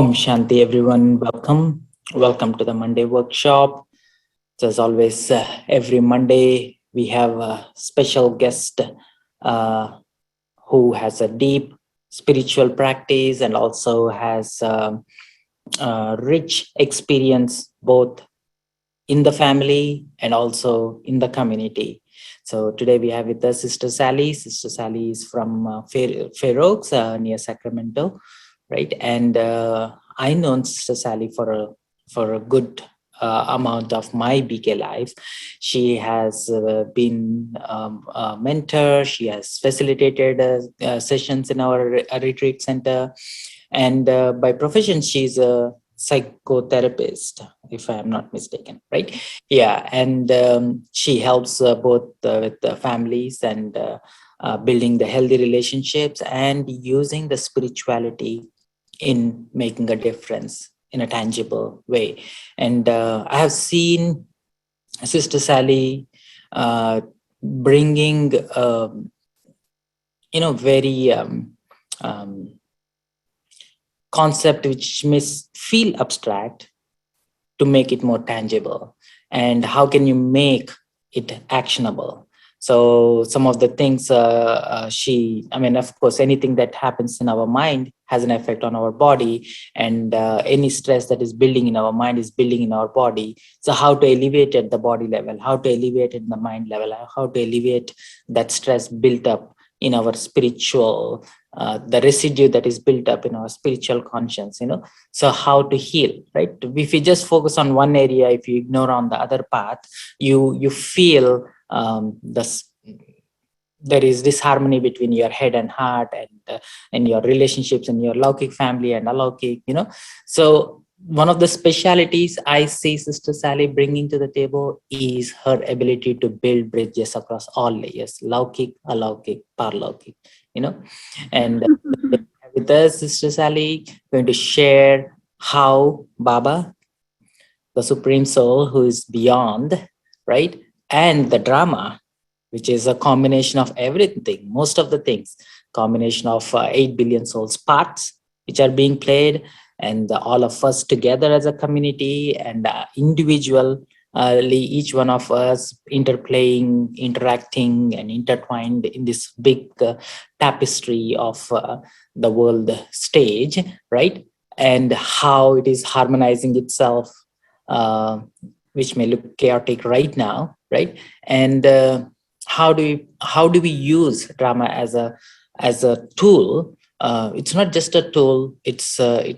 Om Shanti, everyone. Welcome. Welcome to the Monday workshop. So as always, every Monday we have a special guest uh, who has a deep spiritual practice and also has rich experience both in the family and also in the community. So today we have with us Sister Sally. Sister Sally is from Fair Oaks near Sacramento, right? And I known Sister Sally for a good amount of my BK life. She has been a mentor. She has facilitated sessions in our retreat center, and by profession, she's a psychotherapist, if I'm not mistaken, right? Yeah, and she helps both with the families and building the healthy relationships and using the spirituality in making a difference in a tangible way. And I have seen Sister Sally bringing, very um, concept which may feel abstract to make it more tangible. And how can you make it actionable? So some of the things of course, anything that happens in our mind has an effect on our body, and any stress that is building in our mind is building in our body. So how to elevate at the body level, how to elevate at the mind level, how to elevate that stress built up in our spiritual, the residue that is built up in our spiritual conscience, so how to heal, right? If you just focus on one area, if you ignore on the other path, you feel there is disharmony between your head and heart, and your relationships and your Laukic family and alaukic, so one of the specialities I see Sister Sally bringing to the table is her ability to build bridges across all layers: Laukic, alaukic, parlaukic, and with us, Sister Sally, going to share how Baba, the Supreme Soul who is beyond, right, and the drama, which is a combination of everything, most of the things, combination of 8 billion souls parts which are being played, and all of us together as a community and individually, each one of us interplaying, interacting, and intertwined in this big tapestry of the world stage, right? And how it is harmonizing itself, uh, which may look chaotic right now, right? And how do we use drama as a tool? It's not just a tool; it's a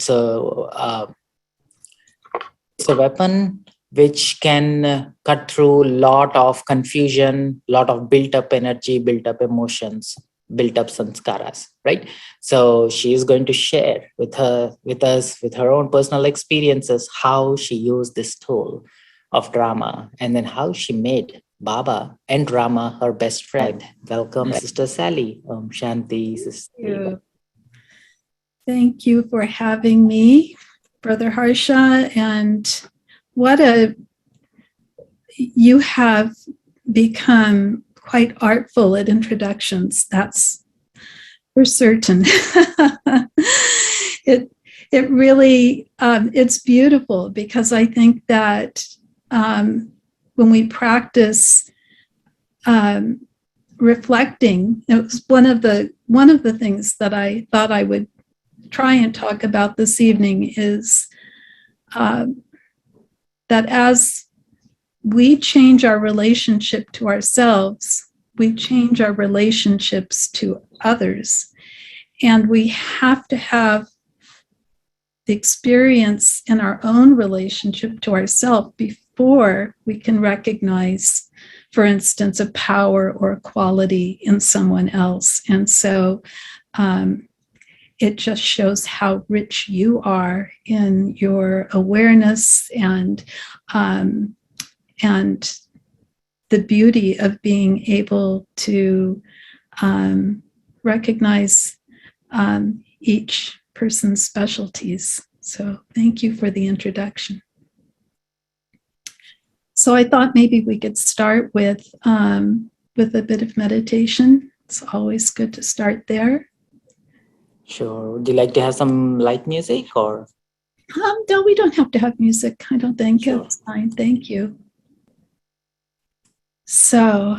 weapon which can cut through a lot of confusion, lot of built up energy, built up emotions, built up sanskaras, right? So she is going to share with us with her own personal experiences how she used this tool of drama, and then how she made Baba and drama her best friend. Welcome, Sister Sally. Shanti, Sister. Thank you for having me, Brother Harsha. And you have become quite artful at introductions. That's for certain. It really, it's beautiful, because I think that when we practice reflecting, it was one of the things that I thought I would try and talk about this evening is that as we change our relationship to ourselves, we change our relationships to others. And we have to have the experience in our own relationship to ourselves before we can recognize, for instance, a power or a quality in someone else. And so it just shows how rich you are in your awareness and the beauty of being able to recognize each person's specialties. So thank you for the introduction. So I thought maybe we could start with a bit of meditation. It's always good to start there. Sure. Would you like to have some light music or? No, we don't have to have music. I don't think. Sure. It's fine. Thank you. So,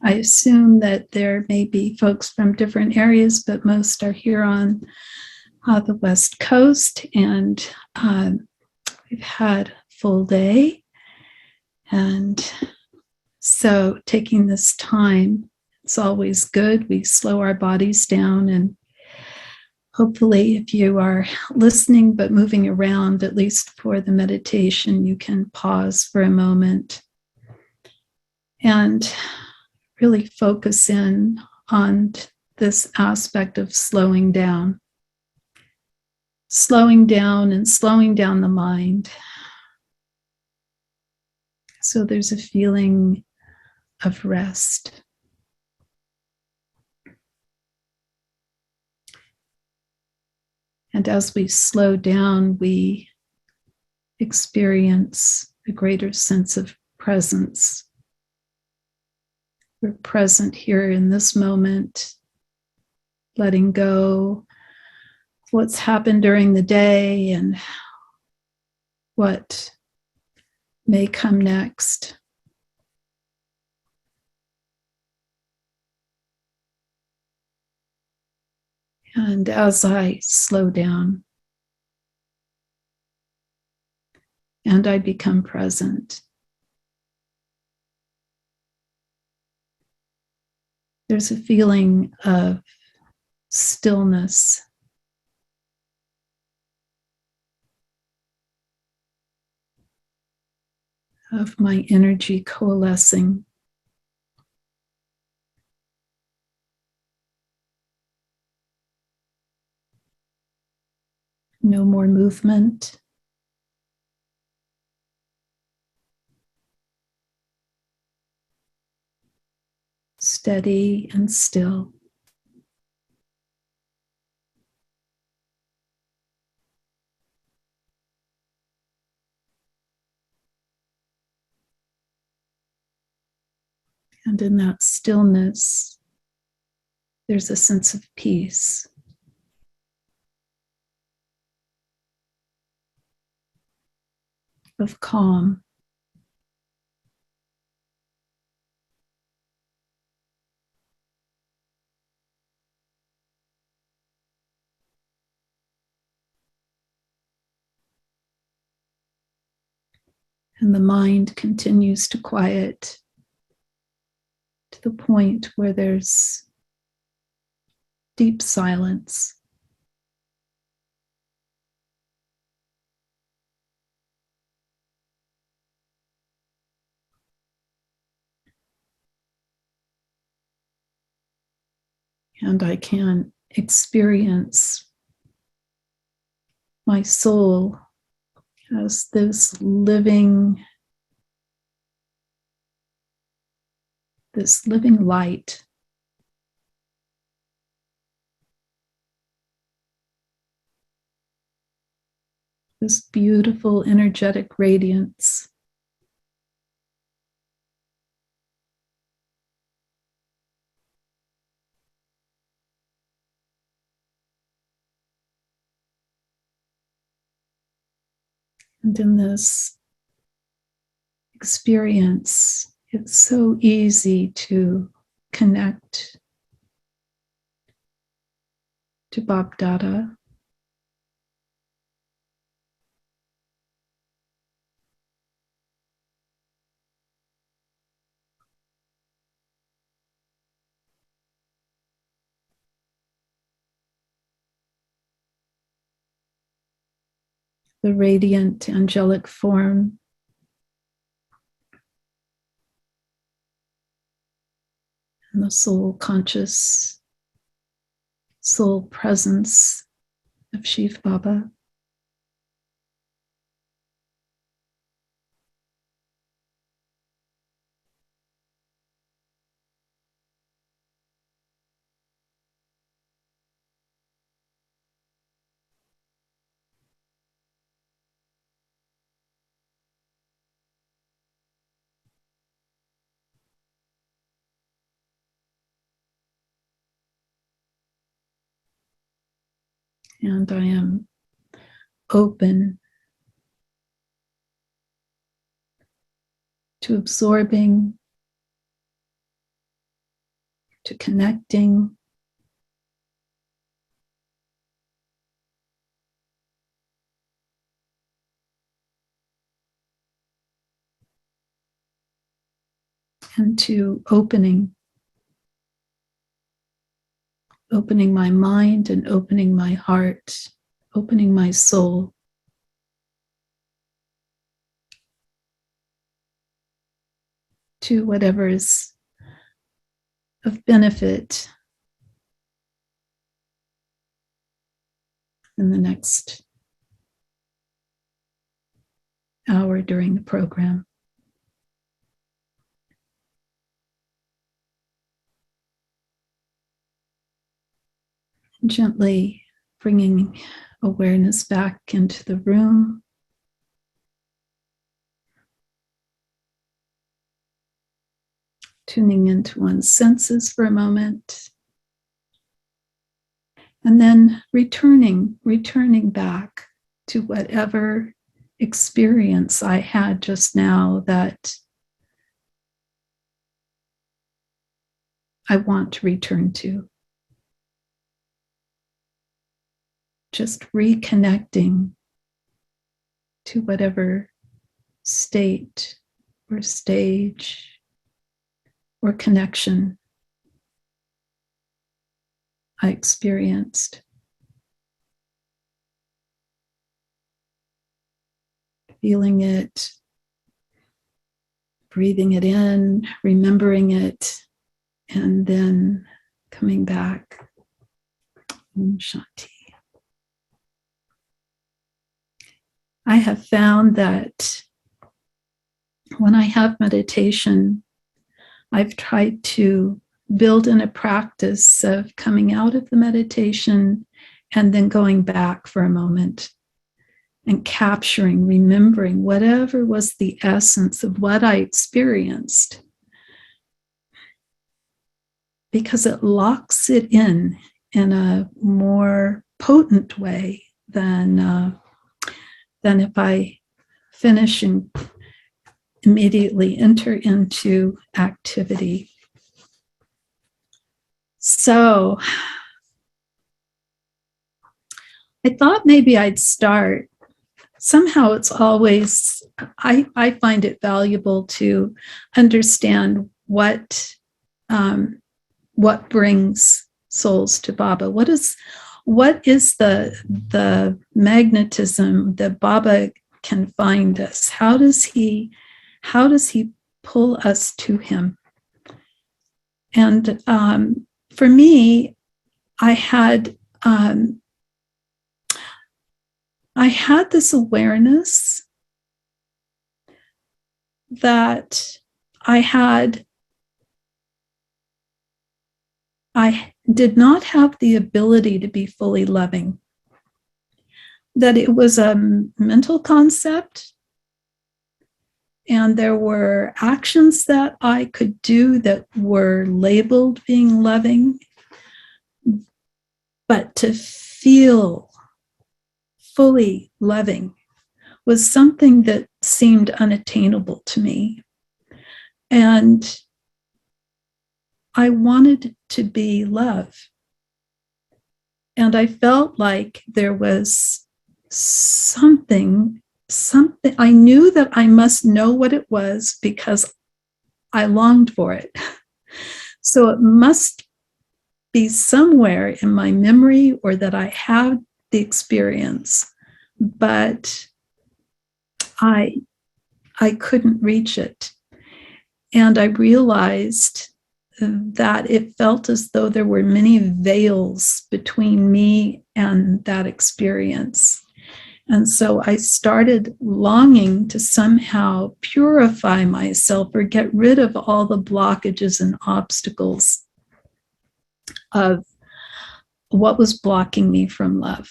I assume that there may be folks from different areas, but most are here on the West Coast, and we've had a full day. And so, taking this time, it's always good. We slow our bodies down, and hopefully, if you are listening but moving around, at least for the meditation, you can pause for a moment and really focus in on this aspect of slowing down and slowing down the mind. So there's a feeling of rest. And as we slow down, we experience a greater sense of presence. We're present here in this moment, letting go of what's happened during the day and what may come next. And as I slow down and I become present, there's a feeling of stillness, of my energy coalescing. No more movement. Steady and still. And in that stillness, there's a sense of peace, of calm. And the mind continues to quiet to the point where there's deep silence. And I can experience my soul as this living light. This beautiful energetic radiance. And in this experience, it's so easy to connect to Bab Dada. The radiant angelic form, and the soul conscious, soul presence of Shiv Baba. And I am open to absorbing, to connecting, and to opening my mind and opening my heart, opening my soul to whatever is of benefit in the next hour during the program. Gently bringing awareness back into the room. Tuning into one's senses for a moment. And then returning back to whatever experience I had just now that I want to return to. Just reconnecting to whatever state or stage or connection I experienced. Feeling it, breathing it in, remembering it, and then coming back. Om Shanti. I have found that when I have meditation, I've tried to build in a practice of coming out of the meditation and then going back for a moment and capturing, remembering whatever was the essence of what I experienced, because it locks it in a more potent way than if I finish and immediately enter into activity. So I thought maybe I'd start. Somehow it's always, I find it valuable to understand what brings souls to Baba. What is the magnetism that Baba can find us? How does he pull us to him? And for me, I had this awareness that I did not have the ability to be fully loving, that it was a mental concept, and there were actions that I could do that were labeled being loving, but to feel fully loving was something that seemed unattainable to me. And I wanted to be love. And I felt like there was something, I knew that I must know what it was because I longed for it. So it must be somewhere in my memory or that I had the experience, but I couldn't reach it. And I realized that it felt as though there were many veils between me and that experience. And so I started longing to somehow purify myself or get rid of all the blockages and obstacles of what was blocking me from love.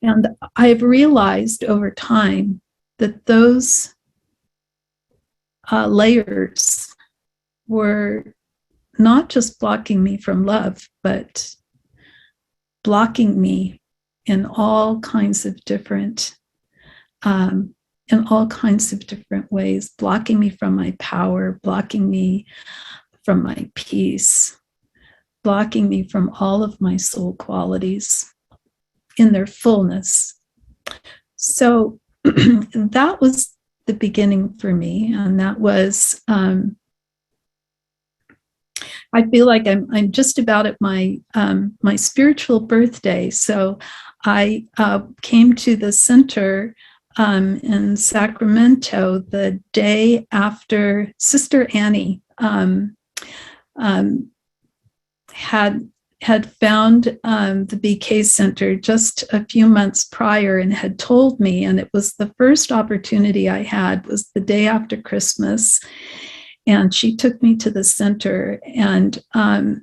And I've realized over time that those layers were not just blocking me from love, but blocking me in all kinds of different ways, blocking me from my power, blocking me from my peace, blocking me from all of my soul qualities in their fullness. So that was the beginning for me, and that was I feel like I'm just about at my my spiritual birthday. So I came to the center in Sacramento the day after Sister Annie had found the BK Center just a few months prior and had told me, and it was the first opportunity I had, was the day after Christmas. And she took me to the center, and I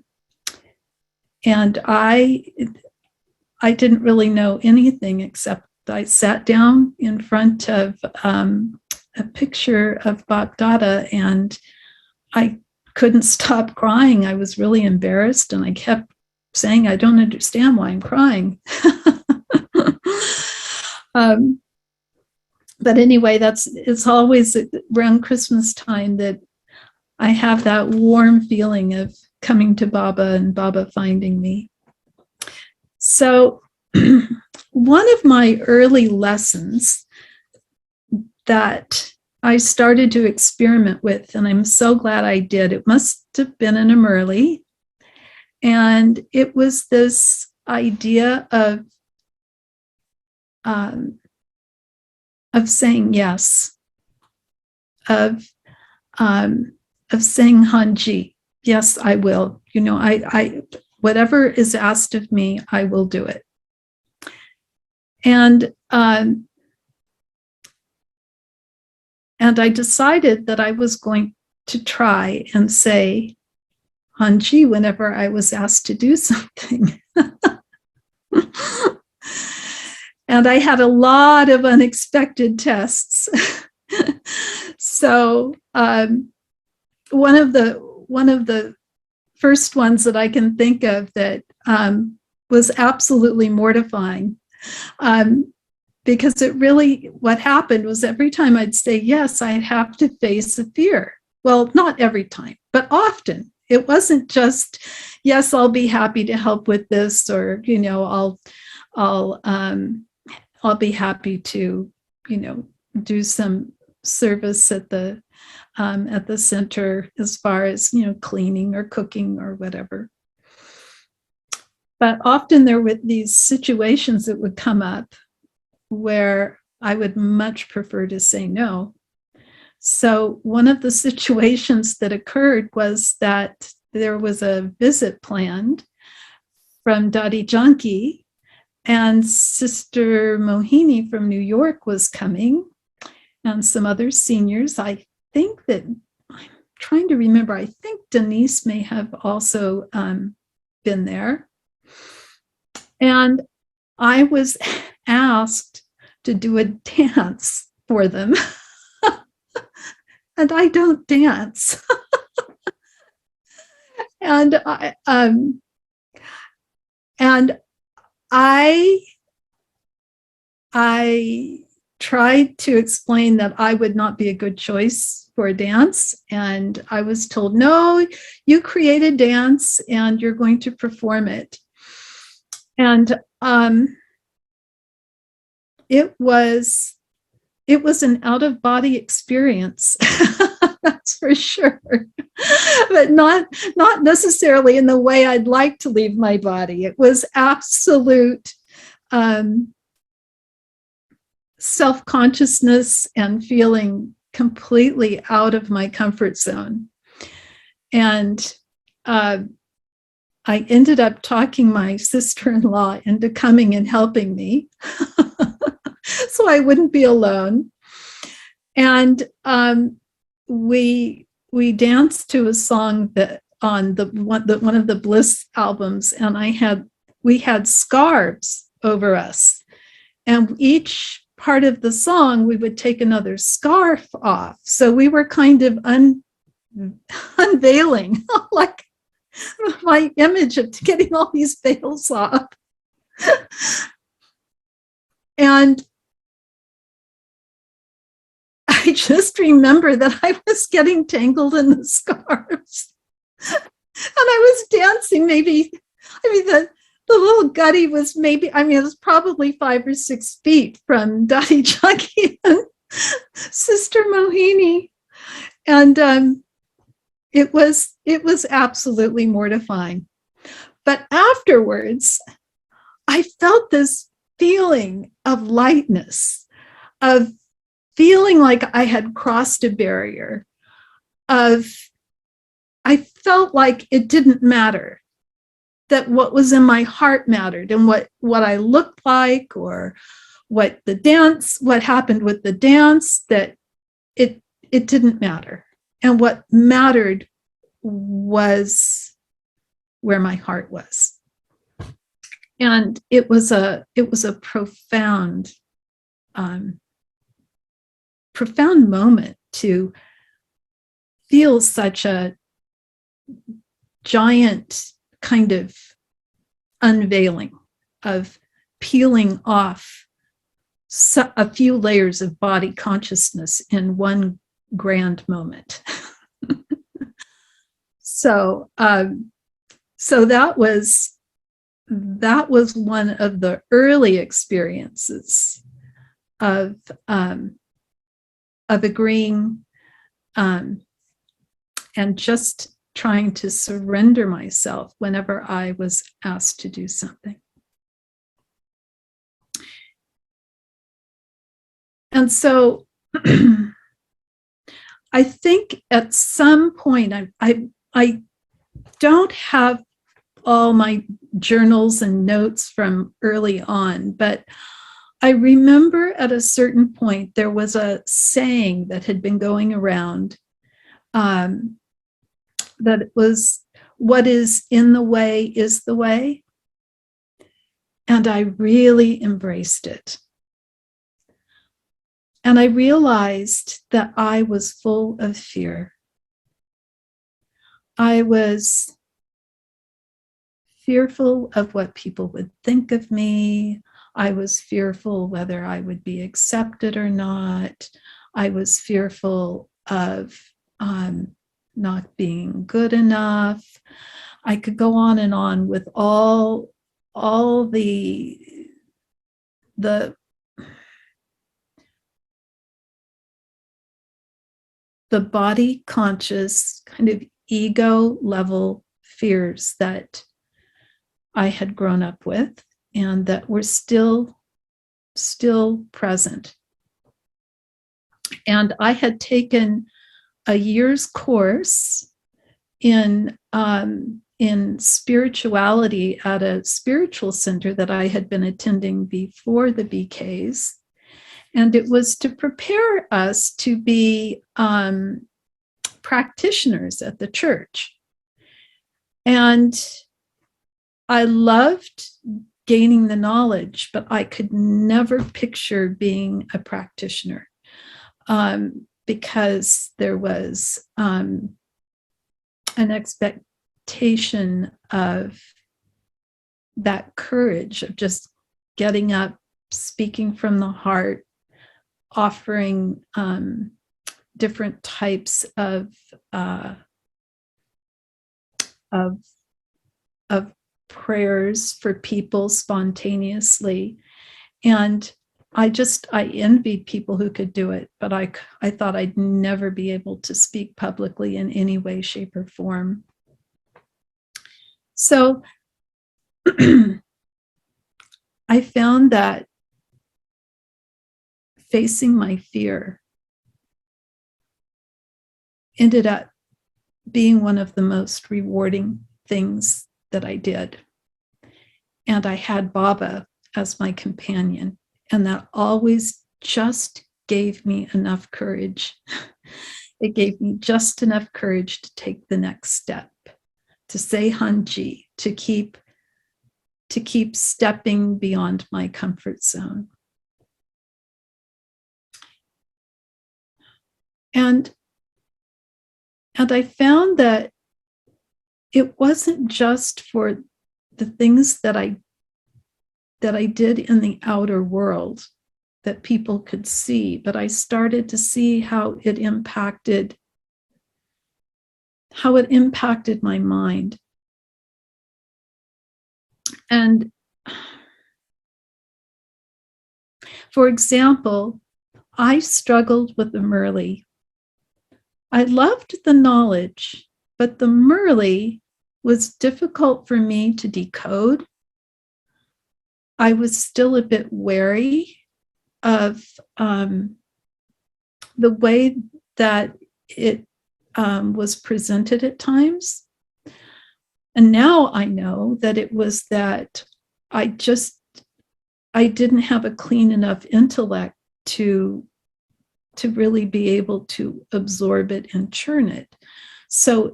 didn't really know anything except I sat down in front of a picture of Bap Dada, and I couldn't stop crying. I was really embarrassed, and I kept saying, I don't understand why I'm crying. But anyway, it's always around Christmas time that I have that warm feeling of coming to Baba and Baba finding me. So one of my early lessons that I started to experiment with, and I'm so glad I did, it must have been in a Murli, and it was this idea of saying yes, of saying Hanji, yes, I will. You know, I whatever is asked of me, I will do it. And I decided that I was going to try and say Hanji whenever I was asked to do something. And I had a lot of unexpected tests. So one of the first ones that I can think of that was absolutely mortifying, because it really, what happened was every time I'd say yes, I'd have to face a fear. Well, not every time, but often. It wasn't just, yes, I'll be happy to help with this, or, you know, I'll be happy to, you know, do some service at the center as far as, you know, cleaning or cooking or whatever. But often there were these situations that would come up where I would much prefer to say no. So one of the situations that occurred was that there was a visit planned from Dadi Janki, and Sister Mohini from New York was coming, and some other seniors. I think that, I'm trying to remember, I think Denise may have also been there. And I was asked to do a dance for them. And I don't dance. And I tried to explain that I would not be a good choice for a dance. And I was told, no, you create a dance and you're going to perform it. And it was an out-of-body experience. That's for sure. But not necessarily in the way I'd like to leave my body. It was absolute self-consciousness and feeling completely out of my comfort zone. And I ended up talking my sister-in-law into coming and helping me so I wouldn't be alone. And we danced to a song that on one of the Bliss albums, and we had scarves over us, and each part of the song we would take another scarf off. So we were kind of unveiling, like my image of getting all these veils off. And I just remember that I was getting tangled in the scarves. And I was dancing the little Gutty was it was probably 5 or 6 feet from Dottie Chucky and Sister Mohini. And it was absolutely mortifying. But afterwards, I felt this feeling of lightness, of feeling like I had crossed a barrier, I felt like it didn't matter, that what was in my heart mattered, and what I looked like, or what happened with the dance, that it didn't matter. And what mattered was where my heart was. And it was a profound moment to feel such a giant kind of unveiling, of peeling off a few layers of body consciousness in one grand moment. So that was one of the early experiences of agreeing, and just trying to surrender myself whenever I was asked to do something. And so I think at some point, I don't have all my journals and notes from early on, but I remember at a certain point there was a saying that had been going around, that it was, what is in the way is the way. And I really embraced it. And I realized that I was full of fear. I was fearful of what people would think of me. I was fearful whether I would be accepted or not. I was fearful of not being good enough. I could go on and on with all the body conscious kind of ego level fears that I had grown up with, and that were still present. And I had taken a year's course in spirituality at a spiritual center that I had been attending before the BKs. And it was to prepare us to be practitioners at the church. And I loved gaining the knowledge, but I could never picture being a practitioner, because there was an expectation of that courage of just getting up, speaking from the heart, offering different types of prayers for people spontaneously. And I envied people who could do it, but I thought I'd never be able to speak publicly in any way, shape, or form. So I found that facing my fear ended up being one of the most rewarding things that I did. And I had Baba as my companion, and that always just gave me enough courage. It gave me just enough courage to take the next step, to say Hanji, to keep stepping beyond my comfort zone. And I found that it wasn't just for the things that I I did in the outer world that people could see, but I started to see how it impacted my mind. And for example, I struggled with the Murli. I loved the knowledge, but the Murli was difficult for me to decode. I was still a bit wary of the way that it was presented at times. And now I know that it was that I didn't have a clean enough intellect to really be able to absorb it and churn it. So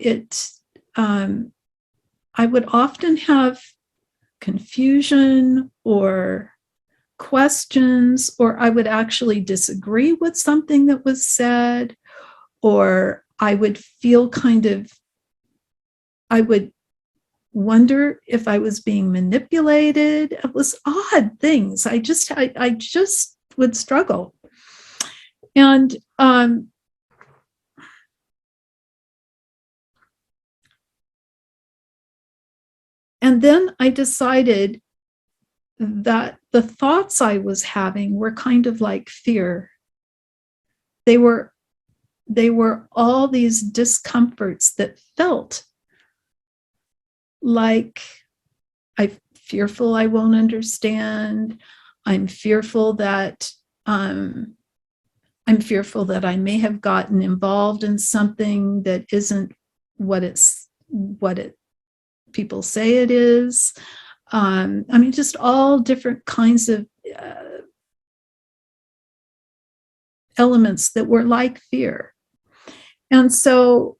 I would often have confusion or questions, or I would actually disagree with something that was said, or I would feel I would wonder if I was being manipulated. It was odd things. I just would struggle. And then I decided that the thoughts I was having were kind of like fear. They were all these discomforts that felt like I'm fearful I won't understand. I'm fearful that I may have gotten involved in something that isn't what people say it is. Just all different kinds of elements that were like fear. And so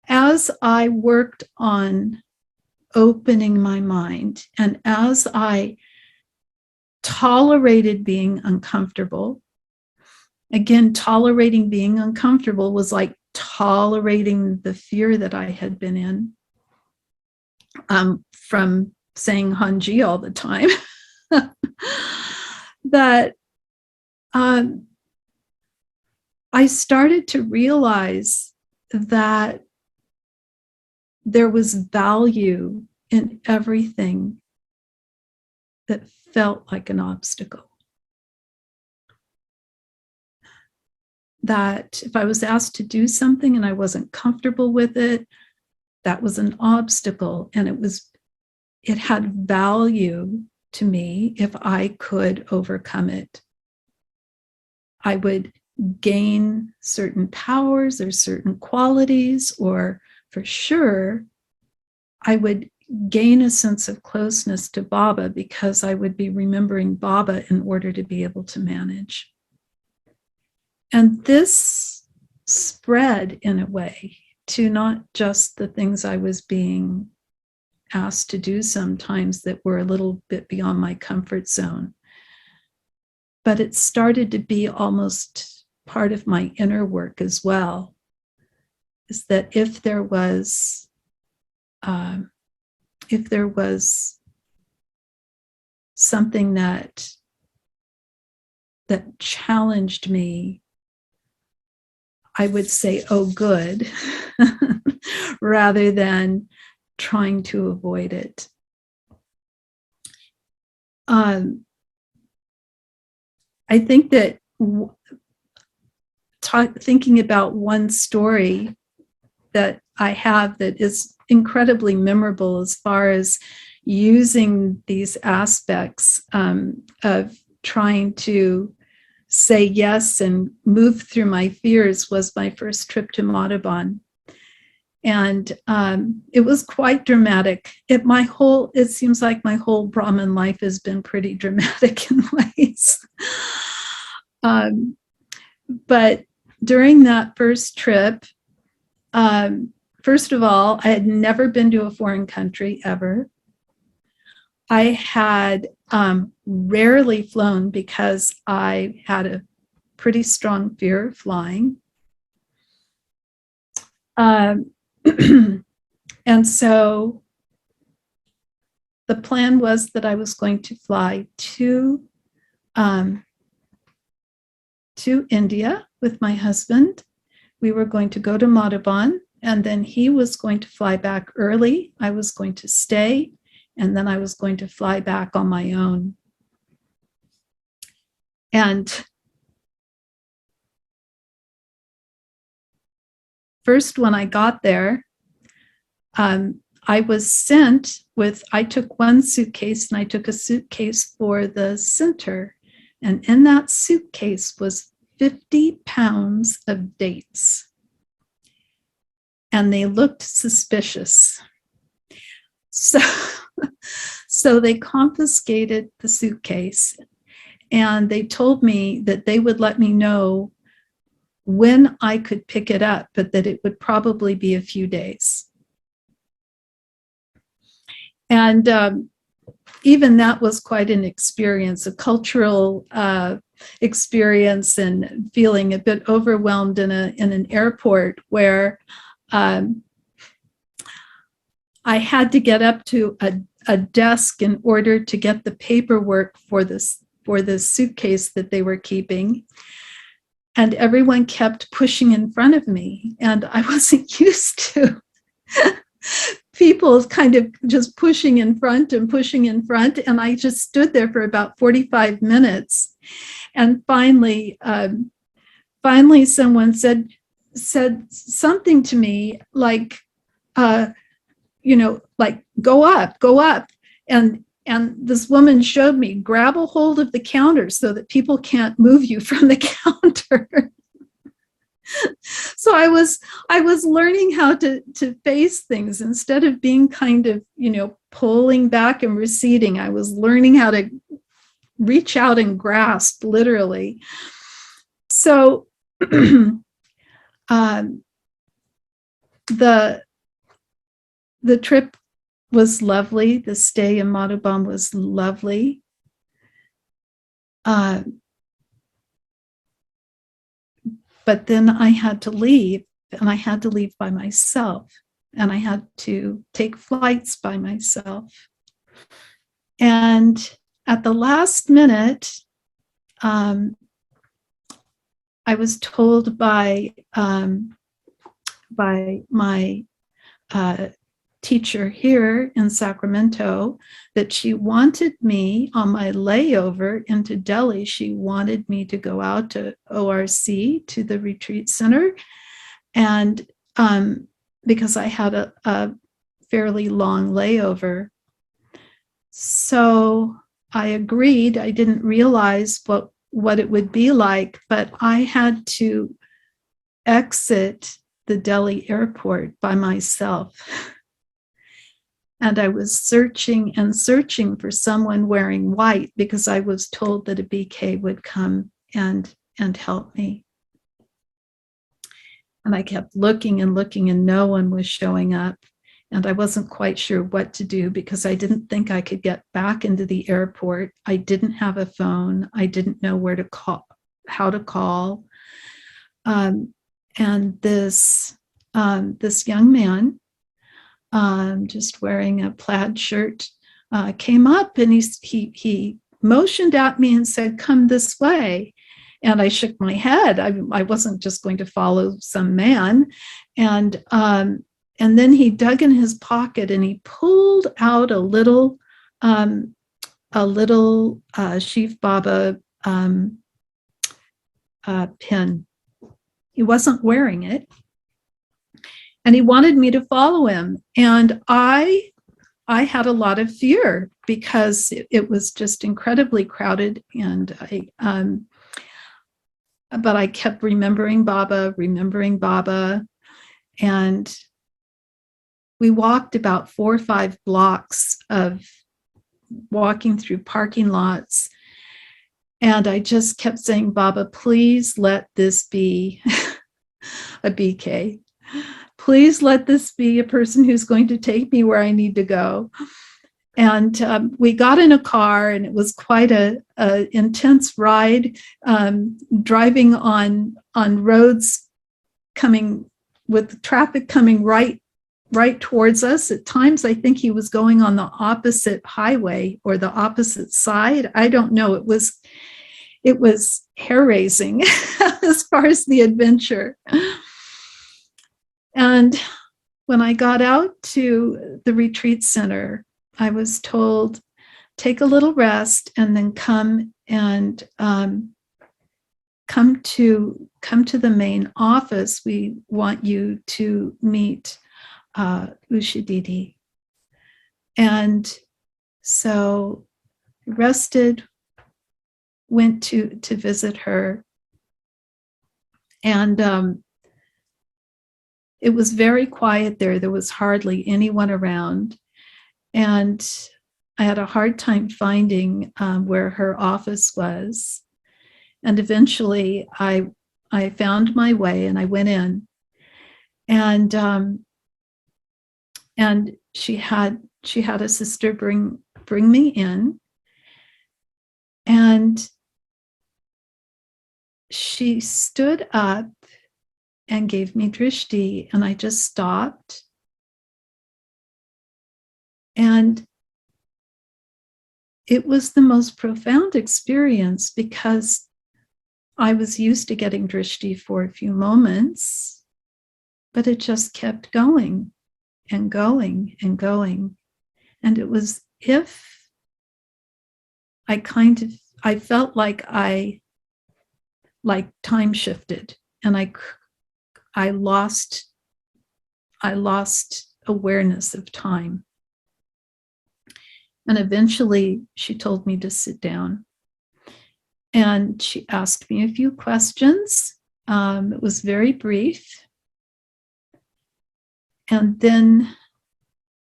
as I worked on opening my mind, and as I tolerated being uncomfortable, again, tolerating being uncomfortable was like tolerating the fear that I had been in from saying Hanji all the time, that I started to realize that there was value in everything that felt like an obstacle. That if I was asked to do something and I wasn't comfortable with it, that was an obstacle, and it had value to me if I could overcome it. I would gain certain powers or certain qualities, or for sure, I would gain a sense of closeness to Baba because I would be remembering Baba in order to be able to manage. And this spread in a way to not just the things I was being asked to do sometimes that were a little bit beyond my comfort zone, but it started to be almost part of my inner work as well, is that if there was something that challenged me, I would say, oh, good, rather than trying to avoid it. I think that thinking about one story that I have that is incredibly memorable as far as using these aspects of trying to say yes and move through my fears was my first trip to Madhavan. And it was quite dramatic. It seems like my whole Brahmin life has been pretty dramatic in ways. But during that first trip, first of all, I had never been to a foreign country ever. I had rarely flown because I had a pretty strong fear of flying. And so the plan was that I was going to fly to India with my husband. We were going to go to Madhuban, and then he was going to fly back early. I was going to stay, and then I was going to fly back on my own. And first, when I got there, I was sent with, I took one suitcase, and I took a suitcase for the center. And in that suitcase was 50 pounds of dates. And they looked suspicious. So they confiscated the suitcase, and they told me that they would let me know when I could pick it up, but that it would probably be a few days. And even that was quite an experience, a cultural experience, and feeling a bit overwhelmed in an airport where I had to get up to a desk in order to get the paperwork for this suitcase that they were keeping. And everyone kept pushing in front of me, and I wasn't used to people kind of just pushing in front. And I just stood there for about 45 minutes. And finally someone said something to me like, like, go up. And this woman showed me, grab a hold of the counter so that people can't move you from the counter. So I was learning how to face things instead of being kind of, pulling back and receding. I was learning how to reach out and grasp, literally. So the trip was lovely. The stay in Madhuban was lovely. But then I had to leave, and I had to leave by myself, and I had to take flights by myself. And at the last minute, I was told by my teacher here in Sacramento that she wanted me on my layover into Delhi. She wanted me to go out to ORC, to the retreat center, and because I had a fairly long layover. So I agreed. I didn't realize what it would be like, but I had to exit the Delhi airport by myself. And I was searching and searching for someone wearing white, because I was told that a BK would come and help me. And I kept looking and looking, and no one was showing up. And I wasn't quite sure what to do, because I didn't think I could get back into the airport. I didn't have a phone. I didn't know where to call, how to call. And this young man, just wearing a plaid shirt, came up, and he motioned at me and said, "Come this way." And I shook my head. I wasn't just going to follow some man. And then he dug in his pocket, and he pulled out a little Shiv Baba pin. He wasn't wearing it. And he wanted me to follow him. And I had a lot of fear, because it was just incredibly crowded. And but I kept remembering Baba. And we walked about 4 or 5 blocks of walking through parking lots. And I just kept saying, "Baba, please let this be a BK. Please let this be a person who's going to take me where I need to go." And we got in a car, and it was quite a intense ride, driving on roads coming with traffic coming right right towards us. At times, I think he was going on the opposite highway or the opposite side. I don't know. It was hair raising as far as the adventure. And when I got out to the retreat center, I was told, take a little rest and then come to the main office. We want you to meet Ushadidi. And so rested, went to visit her. And it was very quiet there. There was hardly anyone around. And I had a hard time finding where her office was. And eventually I found my way and I went in. And she had a sister bring me in. And she stood up and gave me drishti, and I just stopped. And it was the most profound experience because I was used to getting drishti for a few moments, but it just kept going and going and going. And it was if I felt like time shifted and I lost awareness of time. And eventually she told me to sit down. And she asked me a few questions. It was very brief. And then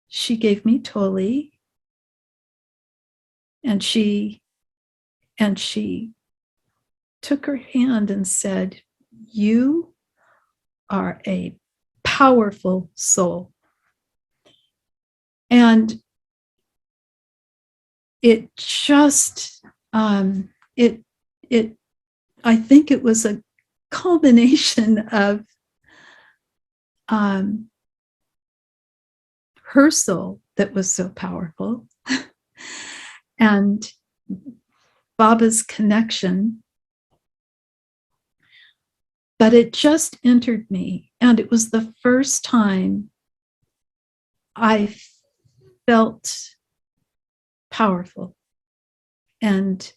she gave me toli. And she took her hand and said, "You are a powerful soul." And it just, I think it was a culmination of her soul that was so powerful and Baba's connection. But it just entered me, and it was the first time I felt powerful. And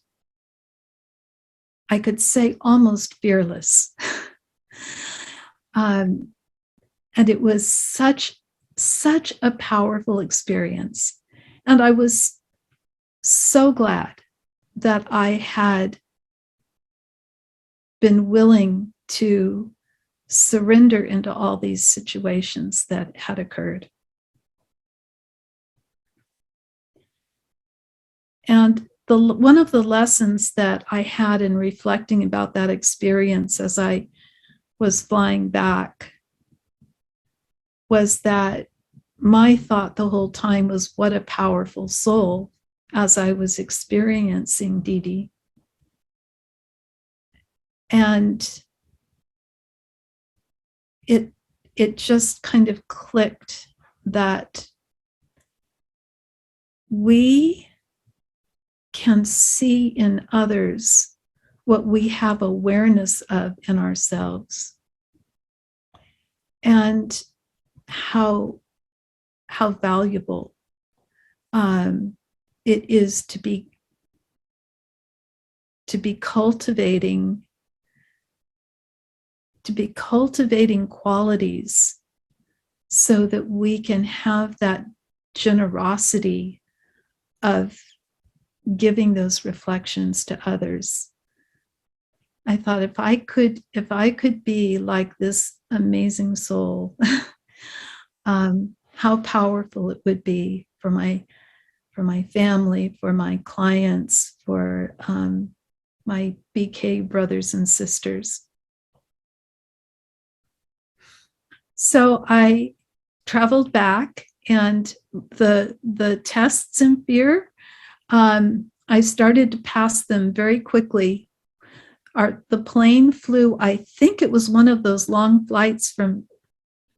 I could say almost fearless. And it was such a powerful experience. And I was so glad that I had been willing to surrender into all these situations that had occurred. And one of the lessons that I had in reflecting about that experience as I was flying back was that my thought the whole time was, what a powerful soul, as I was experiencing Didi. And it just kind of clicked that we can see in others what we have awareness of in ourselves, and how valuable it is to be cultivating qualities so that we can have that generosity of giving those reflections to others. I thought if I could be like this amazing soul, how powerful it would be for my family, for my clients, for my BK brothers and sisters. So I traveled back, and the tests in fear, I started to pass them very quickly. The plane flew, I think it was one of those long flights from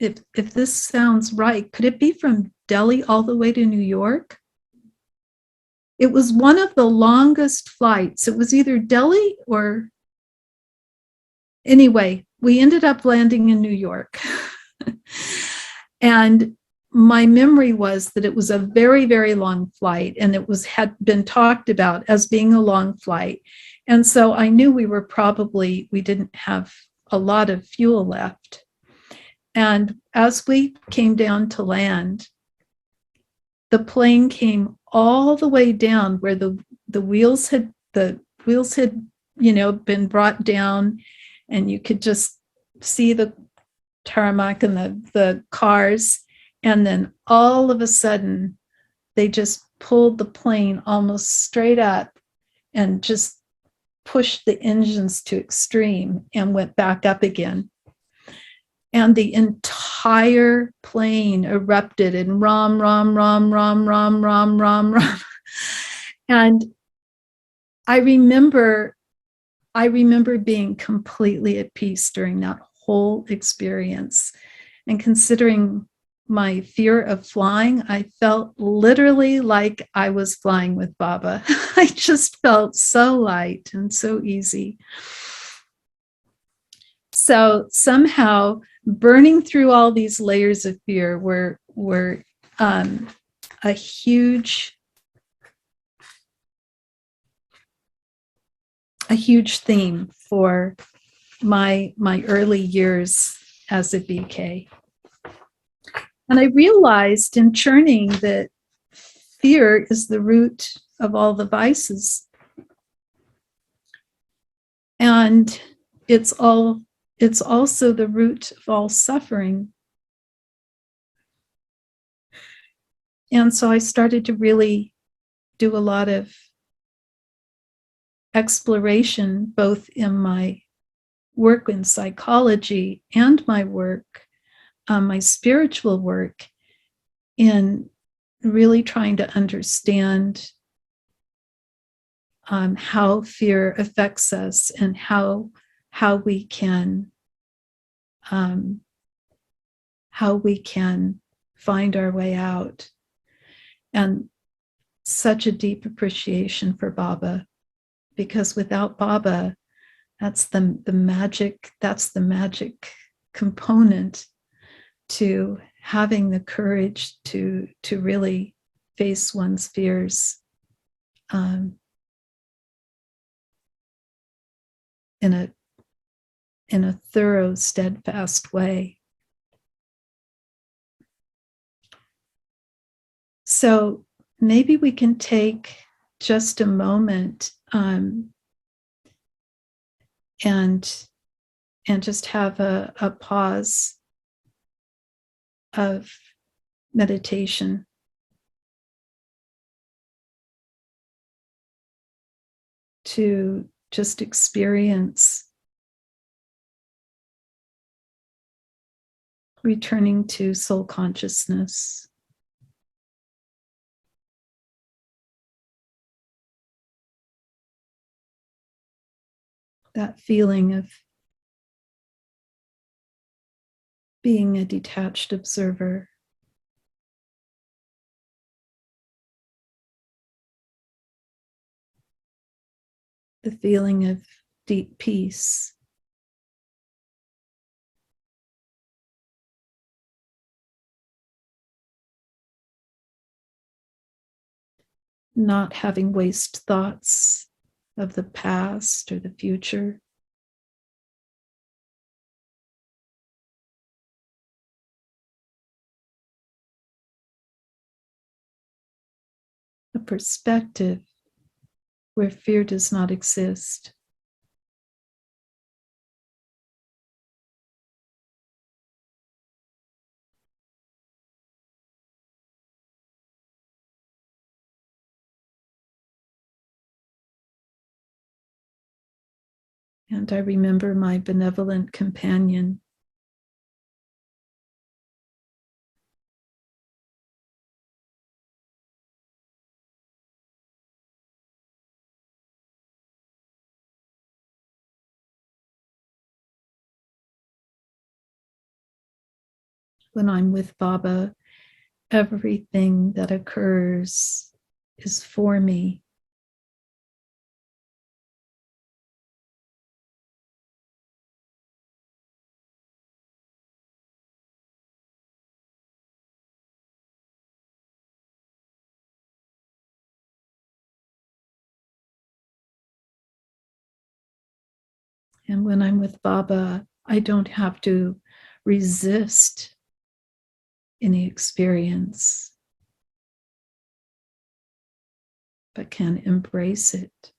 if this sounds right, could it be from Delhi all the way to New York? It was one of the longest flights. It was either Delhi or, anyway, we ended up landing in New York. And my memory was that it was a very, very long flight, and it had been talked about as being a long flight. And so I knew we didn't have a lot of fuel left. And as we came down to land, the plane came all the way down where the wheels had been brought down, and you could just see the tarmac and the cars. And then all of a sudden, they just pulled the plane almost straight up and just pushed the engines to extreme and went back up again. And the entire plane erupted in ram, ram, ram, ram, ram, ram, ram, ram. And I remember being completely at peace during that whole experience. And considering my fear of flying, I felt literally like I was flying with Baba. I just felt so light and so easy. So somehow burning through all these layers of fear were a huge theme for my early years as a BK. And I realized in churning that fear is the root of all the vices. And it's also the root of all suffering. And so I started to really do a lot of exploration, both in my work in psychology and my work, my spiritual work, in really trying to understand how fear affects us and how we can find our way out. And such a deep appreciation for Baba, because without Baba, that's the magic component to having the courage to really face one's fears in a thorough, steadfast way. So maybe we can take just a moment and just have a pause of meditation. To just experience returning to soul consciousness. That feeling of being a detached observer. The feeling of deep peace. Not having waste thoughts of the past or the future. A perspective where fear does not exist. And I remember my benevolent companion When I'm with Baba, everything that occurs is for me. And when I'm with Baba, I don't have to resist any experience, but can embrace it.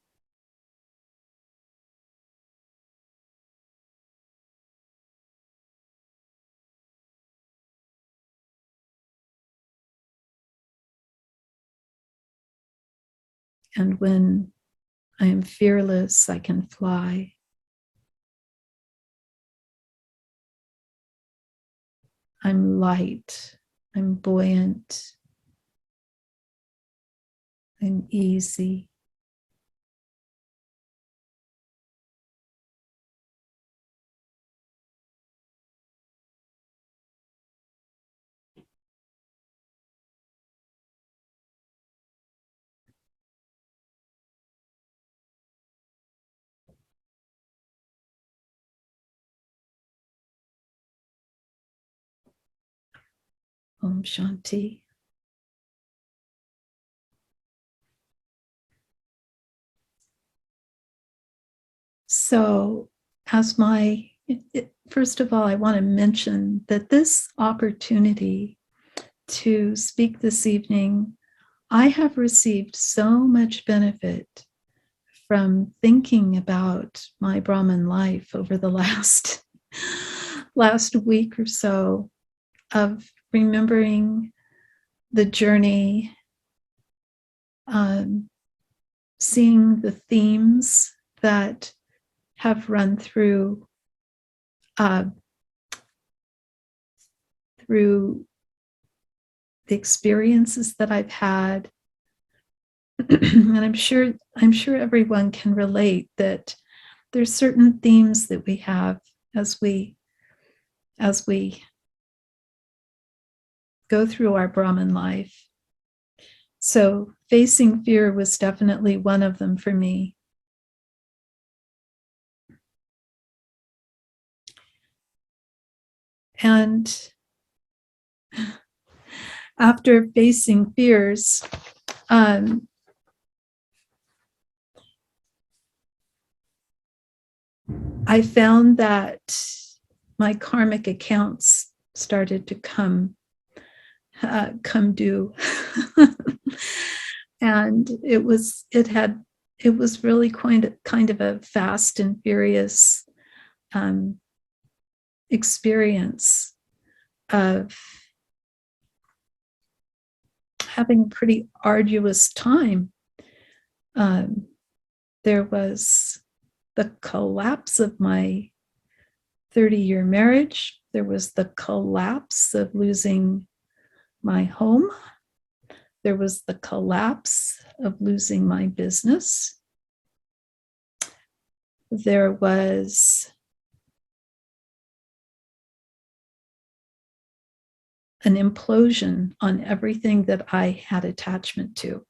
And when I am fearless, I can fly. I'm light. I'm buoyant. I'm easy. Om Shanti. So, first of all, I want to mention that this opportunity to speak this evening, I have received so much benefit from thinking about my Brahman life over the last week or so, of remembering the journey, seeing the themes that have run through through the experiences that I've had. And I'm sure everyone can relate that there's certain themes that we have as we go through our Brahman life. So facing fear was definitely one of them for me. And after facing fears, I found that my karmic accounts started to come due. And it was really kind of a fast and furious experience of having a pretty arduous time. There was the collapse of my 30-year marriage. There was the collapse of losing my home. There was the collapse of losing my business. There was an implosion on everything that I had attachment to.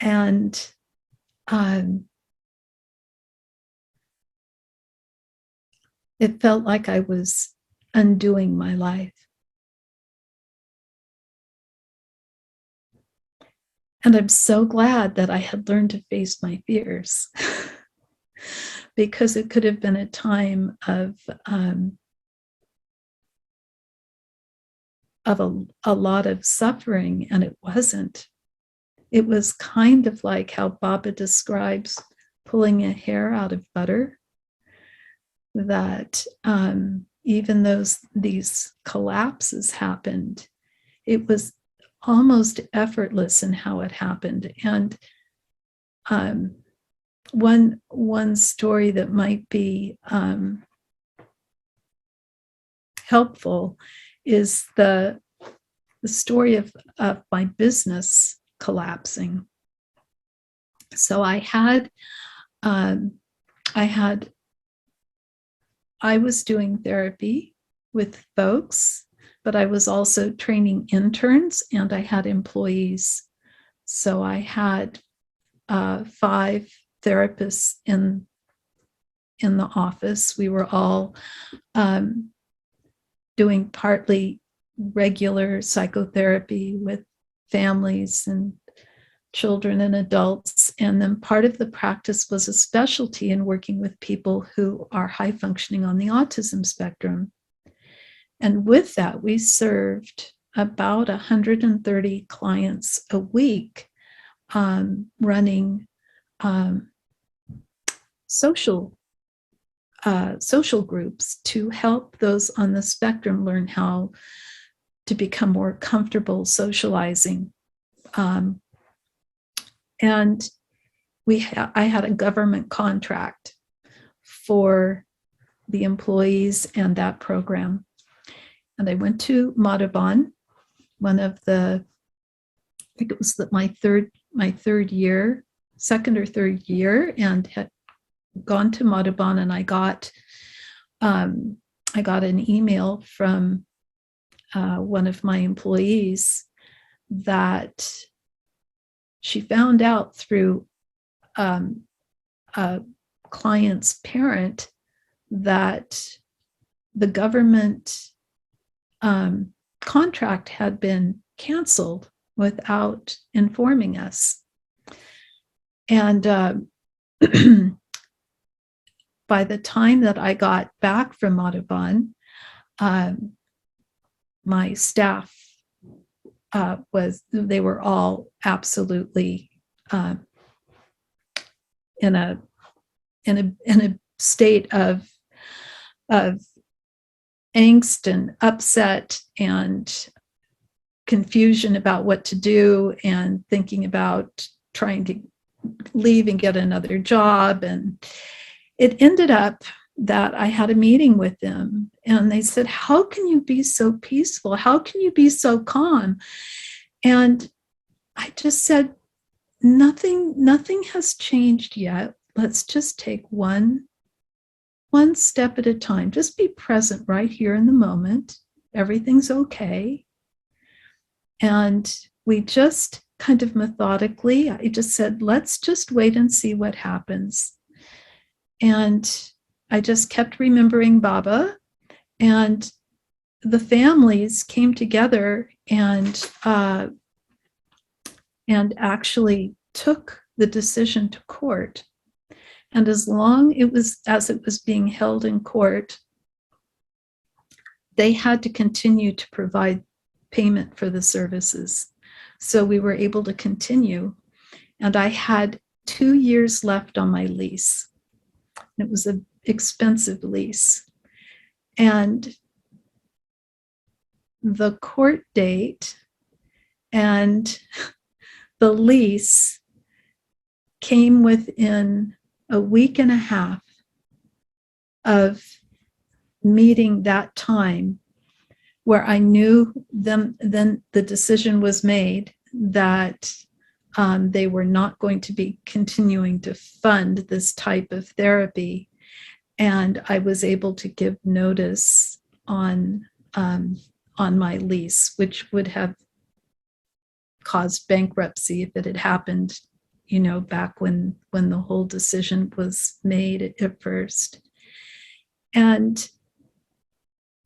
And it felt like I was undoing my life. And I'm so glad that I had learned to face my fears, because it could have been a time of a lot of suffering, and it wasn't. It was kind of like how Baba describes pulling a hair out of butter, that even though these collapses happened, it was almost effortless in how it happened. And one story that might be helpful is the story of my business collapsing. So I had I was doing therapy with folks, but I was also training interns and I had employees. So I had 5 therapists in the office. We were all doing partly regular psychotherapy with families and children and adults. And then part of the practice was a specialty in working with people who are high functioning on the autism spectrum. And with that, we served about 130 clients a week, running social groups to help those on the spectrum learn how to become more comfortable socializing. And I had a government contract for the employees and that program. And I went to Madhuban, I think it was my third year, second or third year, and had gone to Madhuban, and I got an email from one of my employees that she found out through a client's parent that the government contract had been canceled without informing us. And by the time that I got back from Madhuban, my staff they were all absolutely in a state of angst and upset and confusion about what to do, and thinking about trying to leave and get another job. And it ended up that I had a meeting with them, and they said, "How can you be so peaceful? How can you be so calm?" And I just said, nothing has changed yet. Let's just take one step at a time. Just be present right here in the moment. Everything's okay. And we just kind of methodically, I just said, let's just wait and see what happens. And I just kept remembering Baba, and the families came together and actually took the decision to court. And as it was being held in court, they had to continue to provide payment for the services. So we were able to continue. And I had 2 years left on my lease. It was an expensive lease. And the court date and the lease came within a week and a half of meeting that time, where I knew then the decision was made that they were not going to be continuing to fund this type of therapy. And I was able to give notice on my lease, which would have caused bankruptcy if it had happened, back when the whole decision was made at first. And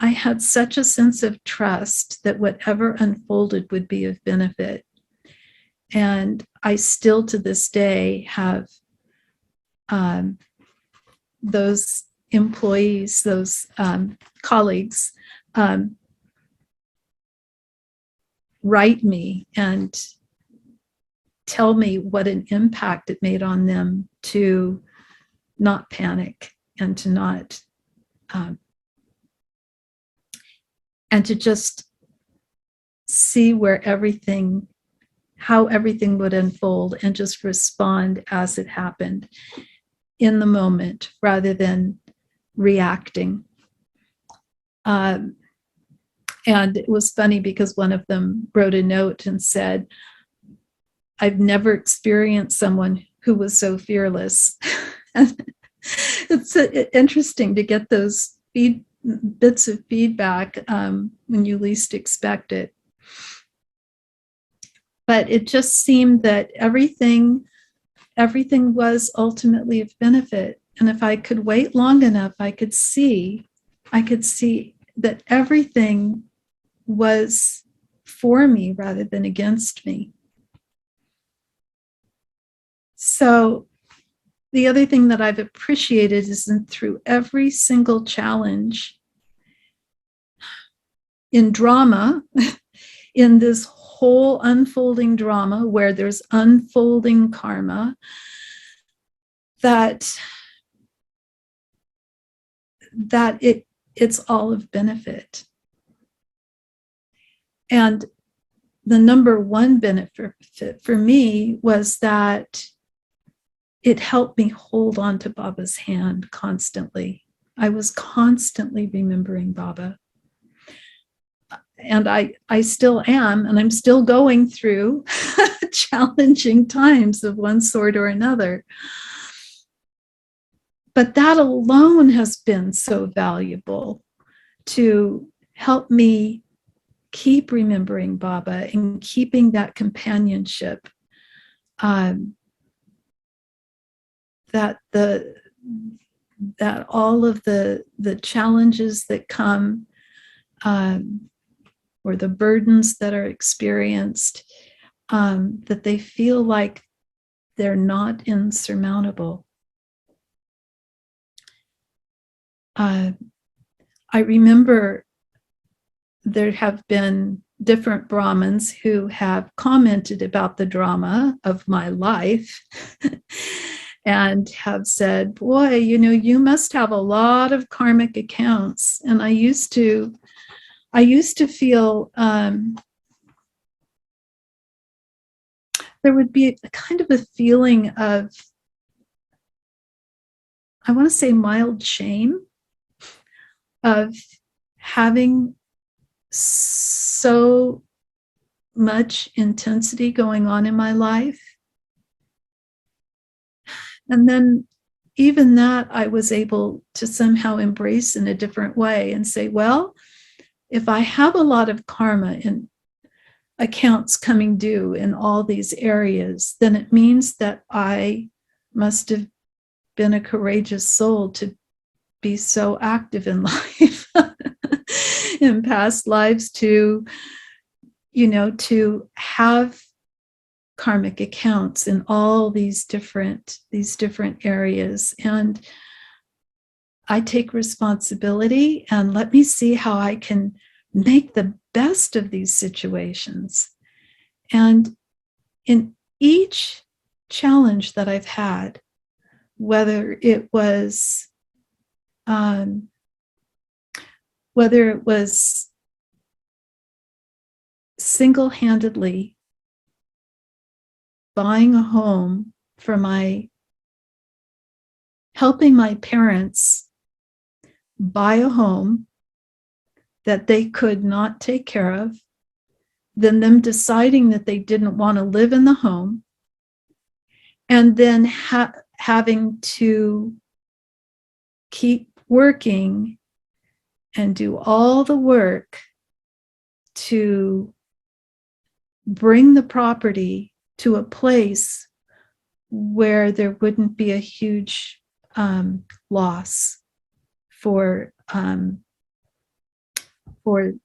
I had such a sense of trust that whatever unfolded would be of benefit. And I still to this day have those employees, those colleagues, write me and tell me what an impact it made on them to not panic and to not and to just see how everything would unfold, and just respond as it happened in the moment rather than reacting. And it was funny because one of them wrote a note and said, "I've never experienced someone who was so fearless." It's interesting to get those bits of feedback when you least expect it. But it just seemed that everything was ultimately of benefit. And if I could wait long enough, I could see that everything was for me rather than against me. So the other thing that I've appreciated is that through every single challenge in drama, in this whole unfolding drama where there's unfolding karma, that it's all of benefit. And the number one benefit for me was that it helped me hold on to Baba's hand constantly. I was constantly remembering Baba. And I still am, and I'm still going through challenging times of one sort or another. But that alone has been so valuable to help me keep remembering Baba and keeping that companionship. That all of the challenges that come, or the burdens that are experienced, that they feel like they're not insurmountable. I remember there have been different Brahmins who have commented about the drama of my life and have said, boy, you must have a lot of karmic accounts. And I used to feel there would be a kind of a feeling of, I want to say, mild shame of having so much intensity going on in my life. And then even that I was able to somehow embrace in a different way and say, well, if I have a lot of karma and accounts coming due in all these areas, then it means that I must have been a courageous soul to be so active in life in past lives to have karmic accounts in all these different areas. And I take responsibility, and let me see how I can make the best of these situations. And in each challenge that I've had, whether it was single-handedly buying a home for helping my parents buy a home that they could not take care of, then them deciding that they didn't want to live in the home, and then having to keep working and do all the work to bring the property to a place where there wouldn't be a huge loss for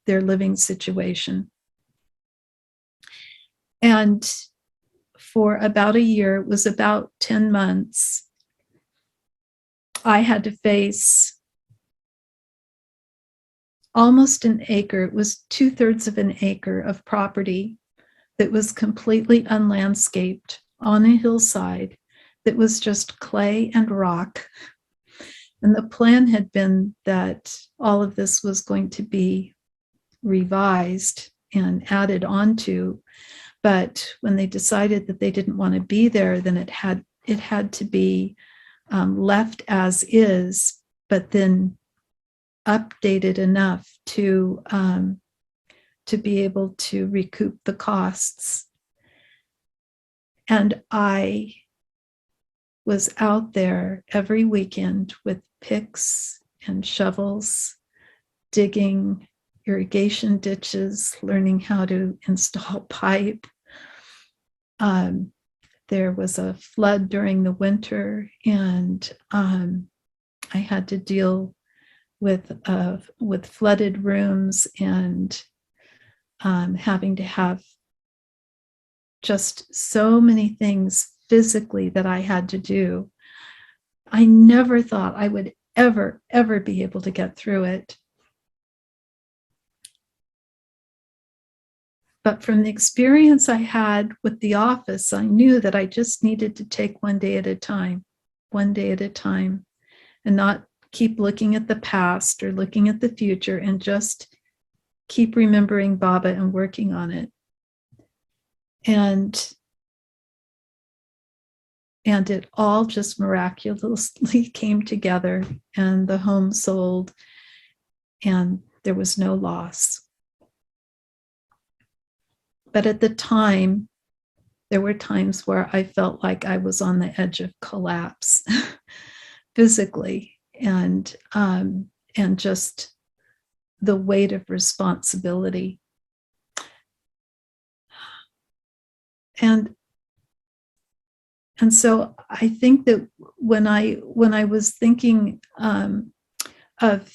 their living situation. And for about a year, it was about 10 months, I had to face almost an acre. It was 2/3 of an acre of property that was completely unlandscaped on a hillside that was just clay and rock. And the plan had been that all of this was going to be revised and added onto. But when they decided that they didn't want to be there, then it had to be left as is, but then updated enough to be able to recoup the costs. And I was out there every weekend with picks and shovels, digging irrigation ditches, learning how to install pipe. There was a flood during the winter, and I had to deal with flooded rooms and having to have just so many things physically that I had to do. I never thought I would ever be able to get through it. But from the experience I had with the office, I knew that I just needed to take one day at a time, and not keep looking at the past or looking at the future, and just keep remembering Baba and working on it. And it all just miraculously came together, and the home sold, and there was no loss. But at the time, there were times where I felt like I was on the edge of collapse physically, and just the weight of responsibility. And so I think that when I was thinking of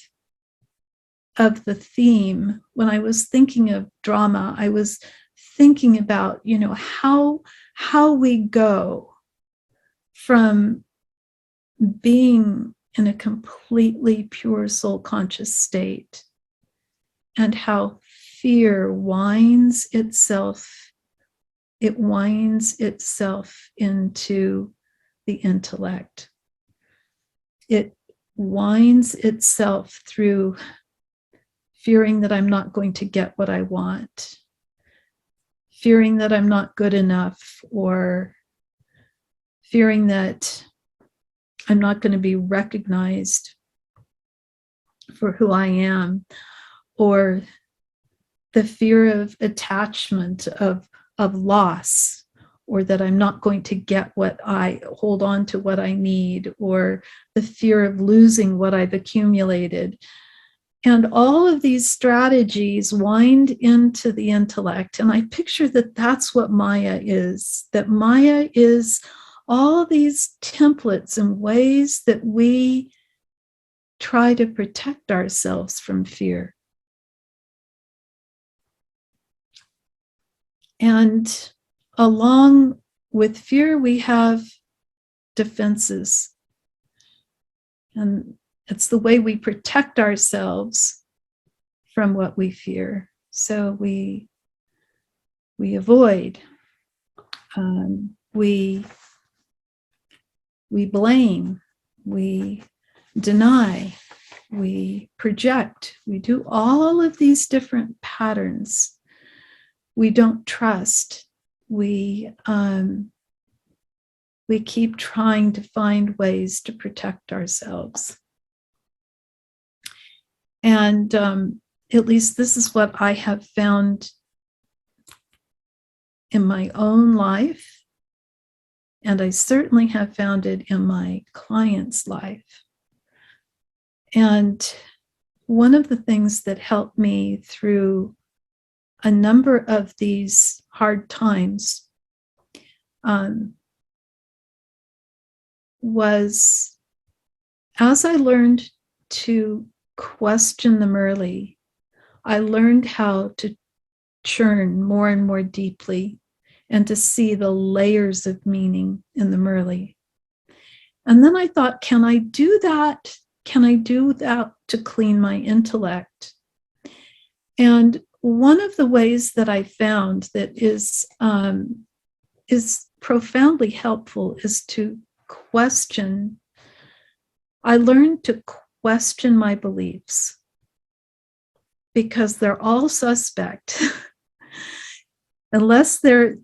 the theme, when I was thinking of drama, I was thinking about, how we go from being in a completely pure soul conscious state, and how fear winds itself into the intellect. It winds itself through fearing that I'm not going to get what I want, fearing that I'm not good enough, or fearing that I'm not going to be recognized for who I am, or the fear of attachment, of loss, or that I'm not going to get what I hold on to, what I need, or the fear of losing what I've accumulated. And all of these strategies wind into the intellect. And I picture that that's what Maya is, that Maya is all these templates and ways that we try to protect ourselves from fear. And along with fear, we have defenses. And it's the way we protect ourselves from what we fear. So we avoid, we blame, we deny, we project. We do all of these different patterns. We don't trust. We keep trying to find ways to protect ourselves. And at least this is what I have found in my own life. And I certainly have found it in my client's life. And one of the things that helped me through a number of these hard times was, as I learned to question the Murli, I learned how to churn more and more deeply and to see the layers of meaning in the Murli. And then I thought, can I do that? Can I do that to clean my intellect? And one of the ways that I found that is profoundly helpful is to question. I learned to question my beliefs, because they're all suspect. Unless they're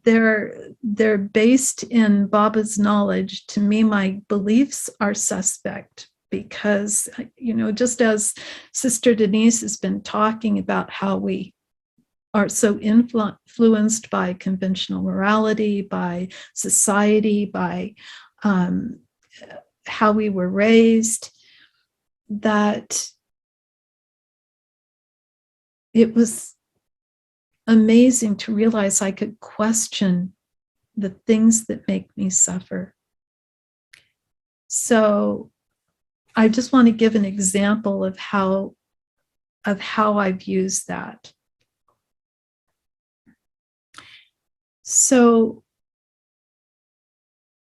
based in Baba's knowledge, to me, my beliefs are suspect. Because, just as Sister Denise has been talking about how we are so influenced by conventional morality, by society, by how we were raised, that it was amazing to realize I could question the things that make me suffer. So I just want to give an example of how I've used that. So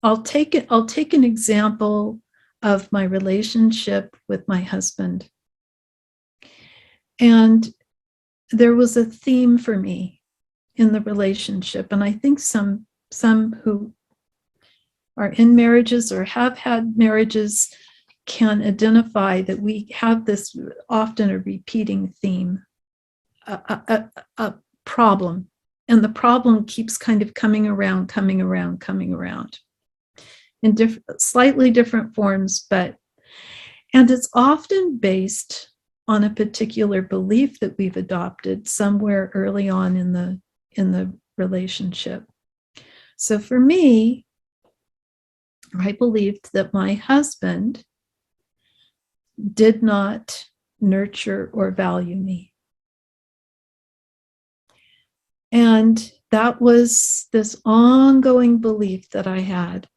I'll take an example of my relationship with my husband. And there was a theme for me in the relationship. And I think some who are in marriages or have had marriages can identify that we have this often a repeating theme, a problem. And the problem keeps kind of coming around in slightly different forms, and it's often based on a particular belief that we've adopted somewhere early on in the relationship. So for me, I believed that my husband did not nurture or value me. And that was this ongoing belief that I had.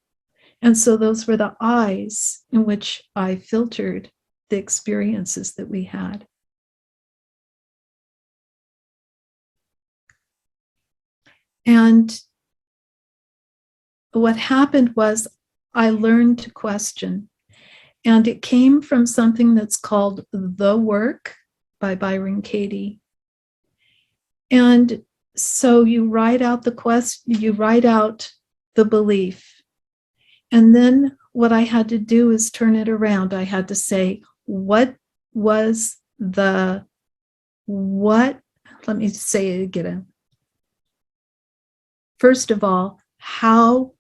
And so those were the eyes in which I filtered the experiences that we had. And what happened was I learned to question. And it came from something that's called The Work by Byron Katie. And so you write out the belief. And then what I had to do is turn it around. I had to say, let me say it again. First of all, how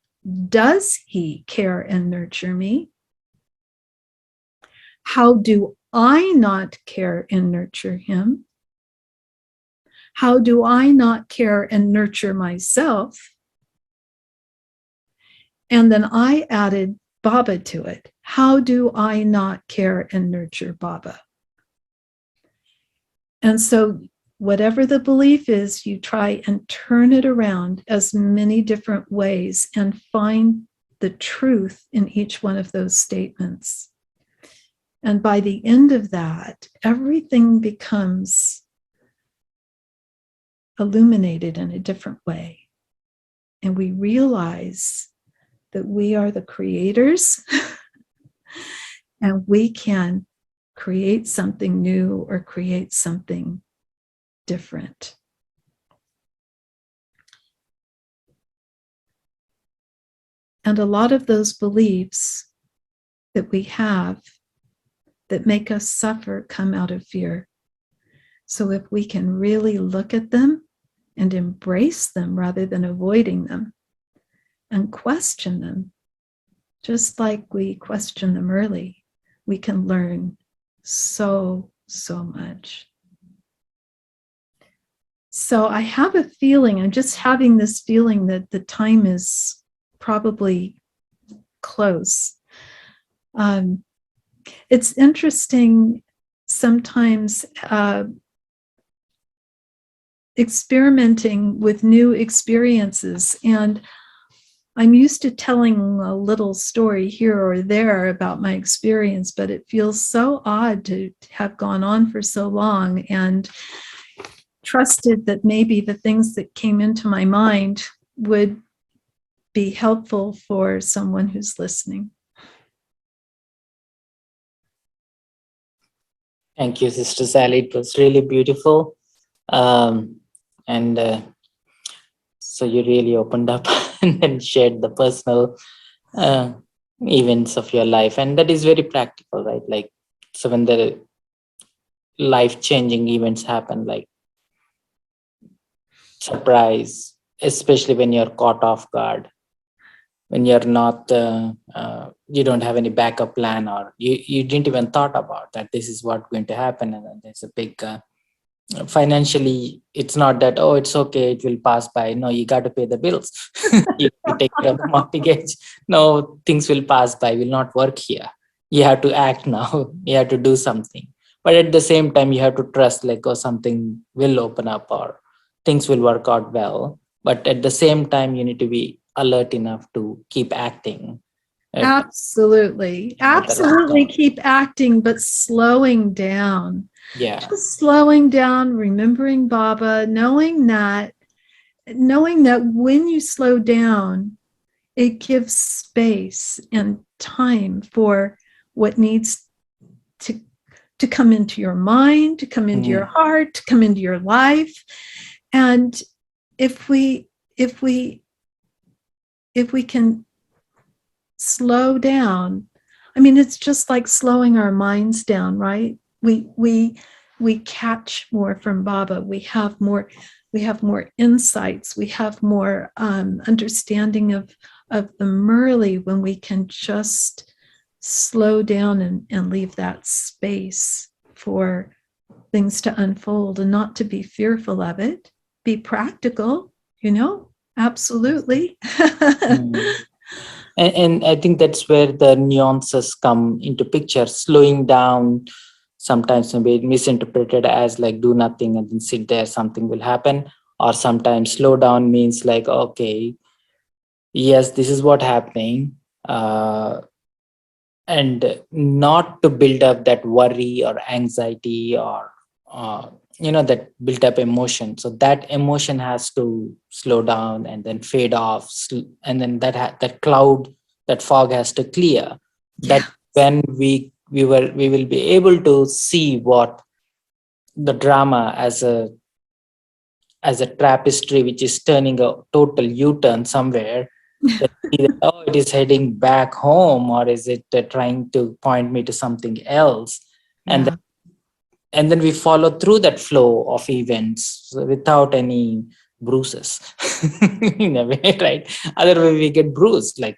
does he care and nurture me? How do I not care and nurture him? How do I not care and nurture myself? And then I added Baba to it. How do I not care and nurture Baba? And so whatever the belief is, you try and turn it around as many different ways and find the truth in each one of those statements. And by the end of that, everything becomes illuminated in a different way. And we realize that we are the creators and we can create something new or create something different. And a lot of those beliefs that we have that make us suffer come out of fear. So if we can really look at them and embrace them rather than avoiding them and question them, just like we question them early, we can learn so much. So I have a feeling, I'm just having this feeling that the time is probably close. It's interesting sometimes experimenting with new experiences. And I'm used to telling a little story here or there about my experience, but it feels so odd to have gone on for so long and trusted that maybe the things that came into my mind would be helpful for someone who's listening. Thank you, Sister Sally. It was really beautiful. So you really opened up and then shared the personal events of your life. And that is very practical, right? Like, so when the life-changing events happen, like surprise, especially when you're caught off guard, when you're not, you don't have any backup plan, or you didn't even thought about that this is what's going to happen. And then there's a big, financially, it's not that, oh, it's okay, it will pass by. No, you got to pay the bills. You have to take care of the mortgage. No, things will pass by, will not work here. you have to act now. You have to do something, but at the same time you have to trust, like, oh, something will open up or things will work out well. But at the same time you need to be alert enough to keep acting at, Absolutely. at the right Absolutely time. keep acting, but slowing down. Yeah. Just slowing down, remembering Baba, knowing that when you slow down, it gives space and time for what needs to to come into your mind, to come into your Mm, heart, to come into your life. And if we if we if we can slow down, I mean, it's just like slowing our minds down, right? We catch more from Baba. We have more insights. We have more understanding of the Murli when we can just slow down and leave that space for things to unfold and not to be fearful of it. Be practical, absolutely. mm. And I think that's where the nuances come into picture. Slowing down sometimes may be misinterpreted as like do nothing and then sit there, something will happen. Or sometimes slow down means like, okay, yes, this is what happening. And not to build up that worry or anxiety or that built up emotion. So that emotion has to slow down and then fade off, and then that cloud, that fog has to clear. That Yeah. when we will be able to see what the drama as a tapestry which is turning a total U-turn somewhere. Then see that, oh, it is heading back home, or is it trying to point me to something else? And Yeah. and then we follow through that flow of events without any bruises in a way, right? Otherwise we get bruised, like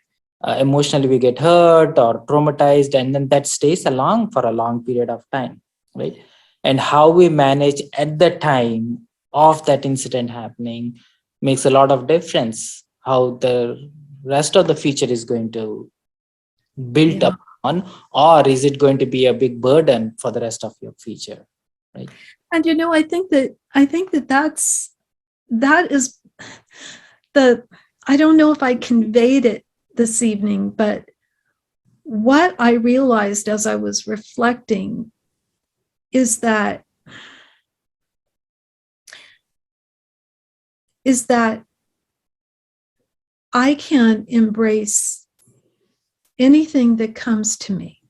emotionally we get hurt or traumatized, and then that stays along for a long period of time, right? And how we manage at the time of that incident happening makes a lot of difference how the rest of the future is going to build Yeah. up on, or is it going to be a big burden for the rest of your future, right? And I think that that is the I don't know if I conveyed it this evening, but what I realized as I was reflecting is that is that I can embrace anything that comes to me.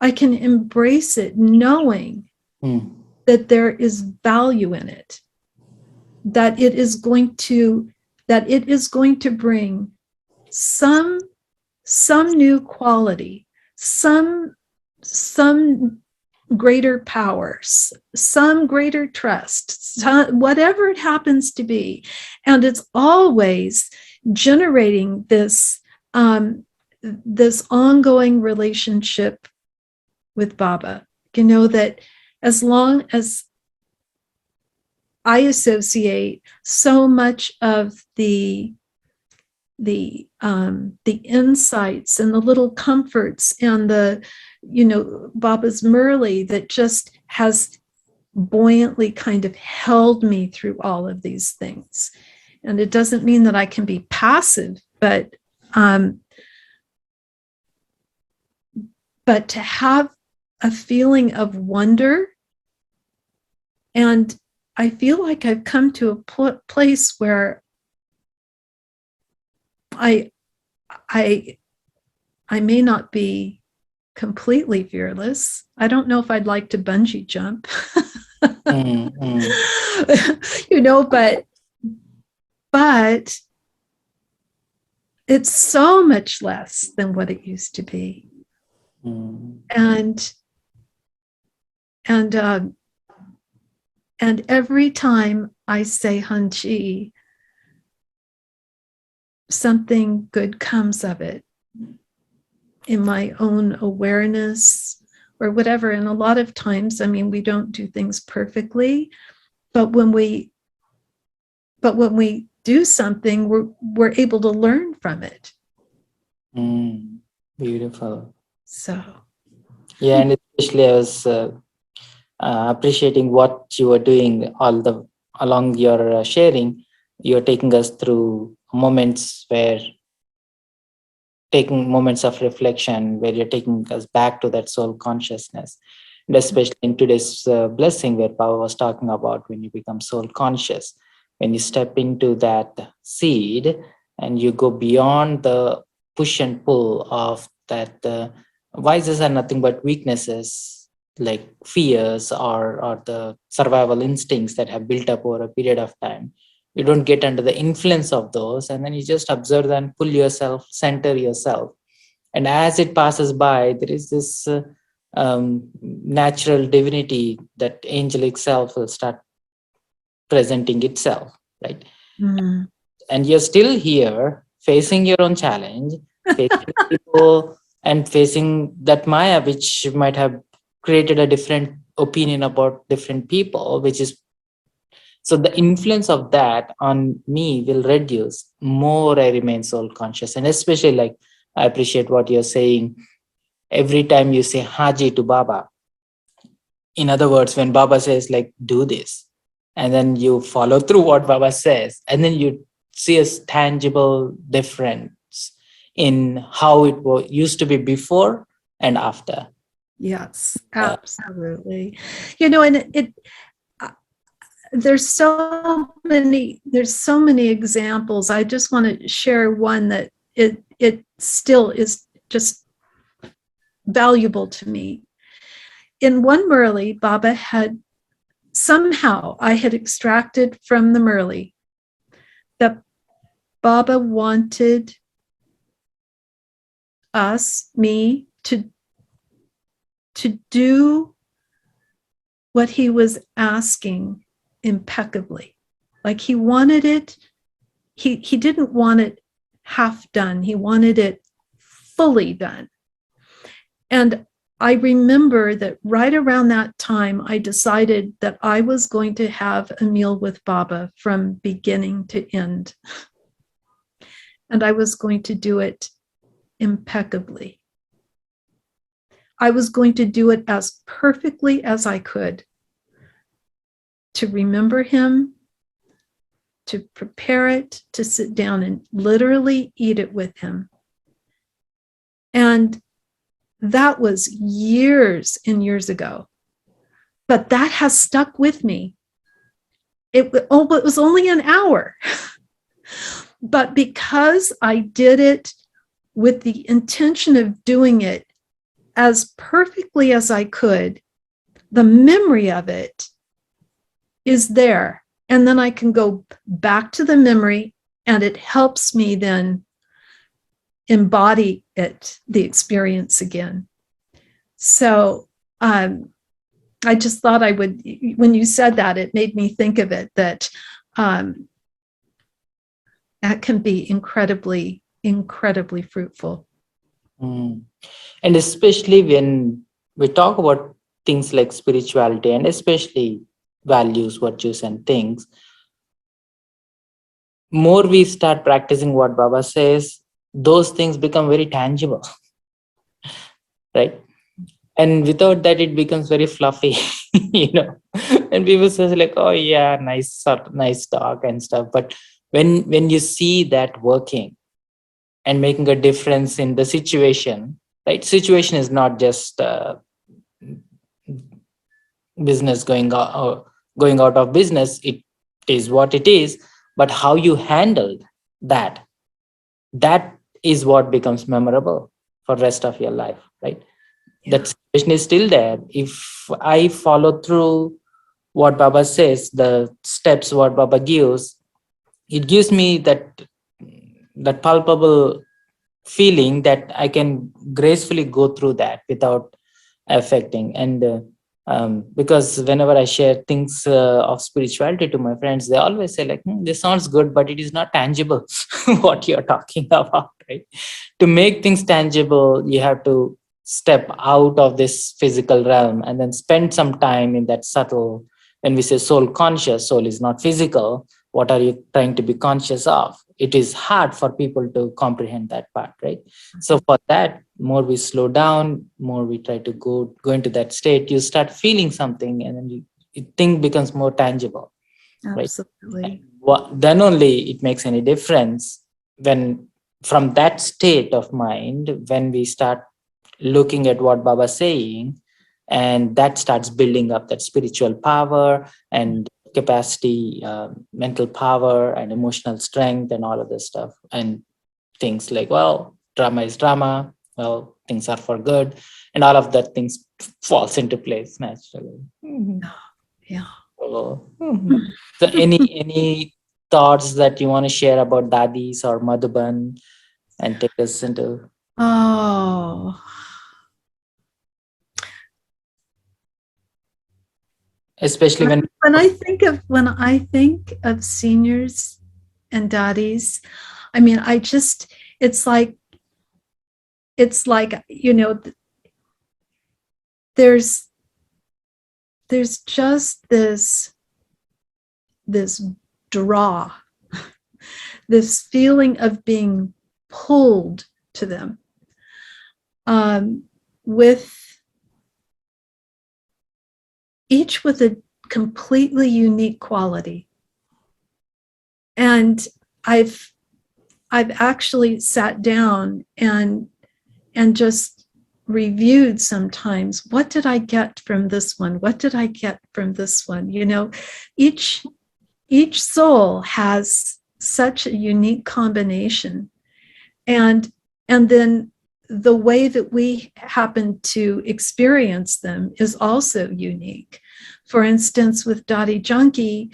I can embrace it knowing Mm, that there is value in it, that it is going to bring some new quality, some greater powers, some greater trust, whatever it happens to be. And it's always generating this ongoing relationship with Baba. That as long as I associate so much of the insights and the little comforts and the Baba's Murli that just has buoyantly kind of held me through all of these things. And it doesn't mean that I can be passive, but to have a feeling of wonder. And I feel like I've come to a place where I may not be completely fearless. I don't know if I'd like to bungee jump. mm, mm, but it's so much less than what it used to be. mm, And and and every time I say Hanchi, something good comes of it in my own awareness or whatever. And a lot of times, I mean, we don't do things perfectly, but when we do something, we're able to learn from it. mm. Beautiful. So, Yeah, and especially I was appreciating what you were doing all the along your sharing. You're taking us through moments where taking moments of reflection where you're taking us back to that soul consciousness. And especially in today's blessing, where Pava was talking about when you become soul conscious, when you step into that seed and you go beyond the push and pull of that vices are nothing but weaknesses like fears or the survival instincts that have built up over a period of time. You don't get under the influence of those, and then you just observe and pull yourself, center yourself, and as it passes by there is this natural divinity, that angelic self will start presenting itself, right? mm, And you're still here facing your own challenge, facing people and facing that maya which might have created a different opinion about different people, which is, so the influence of that on me will reduce more I remain soul conscious. And especially like I appreciate what you're saying. Every time you say Haji to Baba, in other words, when Baba says like do this, and then you follow through what Baba says, and then you see a tangible difference in how it used to be before and after. yes, Uh, absolutely. And uh, there's so many examples. I just want to share one that it still is just valuable to me. In one Murli, Baba had somehow I had extracted from the Murli that Baba wanted me, to do what he was asking impeccably. Like he wanted it, he didn't want it half done. He wanted it fully done. And I remember that right around that time, I decided that I was going to have a meal with Baba from beginning to end. And I was going to do it impeccably. I was going to do it as perfectly as I could, to remember him, to prepare it, to sit down and literally eat it with him. And that was years and years ago. But that has stuck with me. It was only an hour. But because I did it with the intention of doing it as perfectly as I could, the memory of it is there. And then I can go back to the memory, and it helps me then embody it, the experience again. So I just thought I would, when you said that, it made me think of it, that that can be incredibly, incredibly fruitful. mm. And especially when we talk about things like spirituality and especially values, virtues, and things, more we start practicing what Baba says, those things become very tangible, right? And without that, it becomes very fluffy, you know. And people say like, "Oh yeah, nice talk and stuff." But when you see that working and making a difference in the situation, right? Situation is not just business going out of business. It is what it is, but how you handled that, that is what becomes memorable for rest of your life, right? Yeah. That situation is still there. If I follow through what Baba says, the steps what Baba gives, it gives me that palpable feeling that I can gracefully go through that without affecting. And because whenever I share things of spirituality to my friends, they always say like, this sounds good, but it is not tangible what you're talking about, right? To make things tangible, you have to step out of this physical realm and then spend some time in that subtle. When we say soul conscious, soul is not physical, What are you trying to be conscious of? It is hard for people to comprehend that part, right? So for that, more we slow down, more we try to go into that state, you start feeling something, and then thing becomes more tangible, right? Absolutely. Then only it makes any difference when from that state of mind, when we start looking at what Baba's saying, and that starts building up that spiritual power and capacity, mental power and emotional strength and all of this stuff. And things like, well, drama is drama, well, things are for good, and all of that things falls into place naturally. Yeah. So, so any thoughts that you want to share about dadis or Madhuban and take us into, Oh, especially when when I think of seniors and daddies, I mean, it's like, there's just this draw, this feeling of being pulled to them, with each with a completely unique quality. And I've actually sat down and just reviewed sometimes, what did I get from this one? What did I get from this one? Each soul has such a unique combination. And then the way that we happen to experience them is also unique. For instance, with Dottie Junkie,